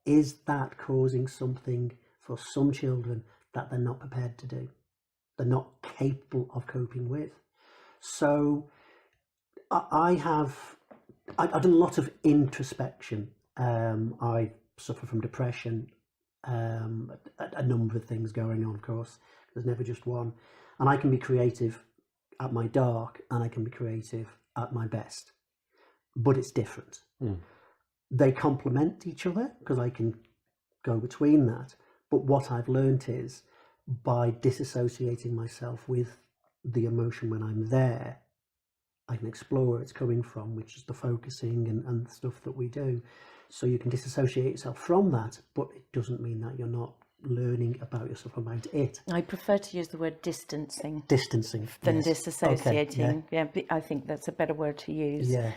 Is that causing something for some children that they're not prepared to do? They're not capable of coping with? So I've done a lot of introspection. I suffer from depression, a number of things going on, of course. There's never just one. And I can be creative at my dark and I can be creative at my best. But it's different. They complement each other because I can go between that. But what I've learnt is by disassociating myself with the emotion when I'm there, I can explore where it's coming from, which is the focusing and stuff that we do. So you can disassociate yourself from that, but it doesn't mean that you're not learning about yourself, about it.
I prefer to use the word distancing than
yes.
disassociating.
Okay,
yeah, I think that's a better word to use.
Yeah.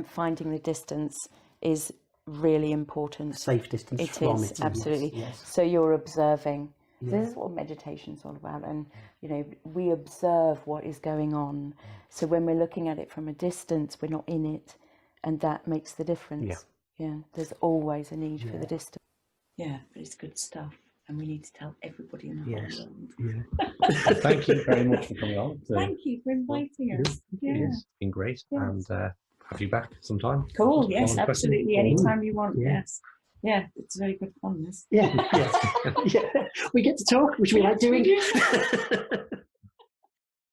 Finding the distance is really important.
Safe distance
It
from
is,
it.
absolutely.
Yes.
So you're observing.
Yeah.
This is what meditation's all about, and you know, we observe what is going on. So when we're looking at it from a distance, we're not in it, and that makes the difference. Yeah, there's always a need for the distance. Yeah, but it's good stuff, and we need to tell everybody in the whole world.
Yeah. Thank you very much for coming on.
Thank you for inviting us.
It's been great, and have you back sometime.
Cool. Yes, absolutely. Anytime you want.
Yeah.
Yes. Yeah, it's very good fun. This.
Yeah. We get to talk, which we like doing.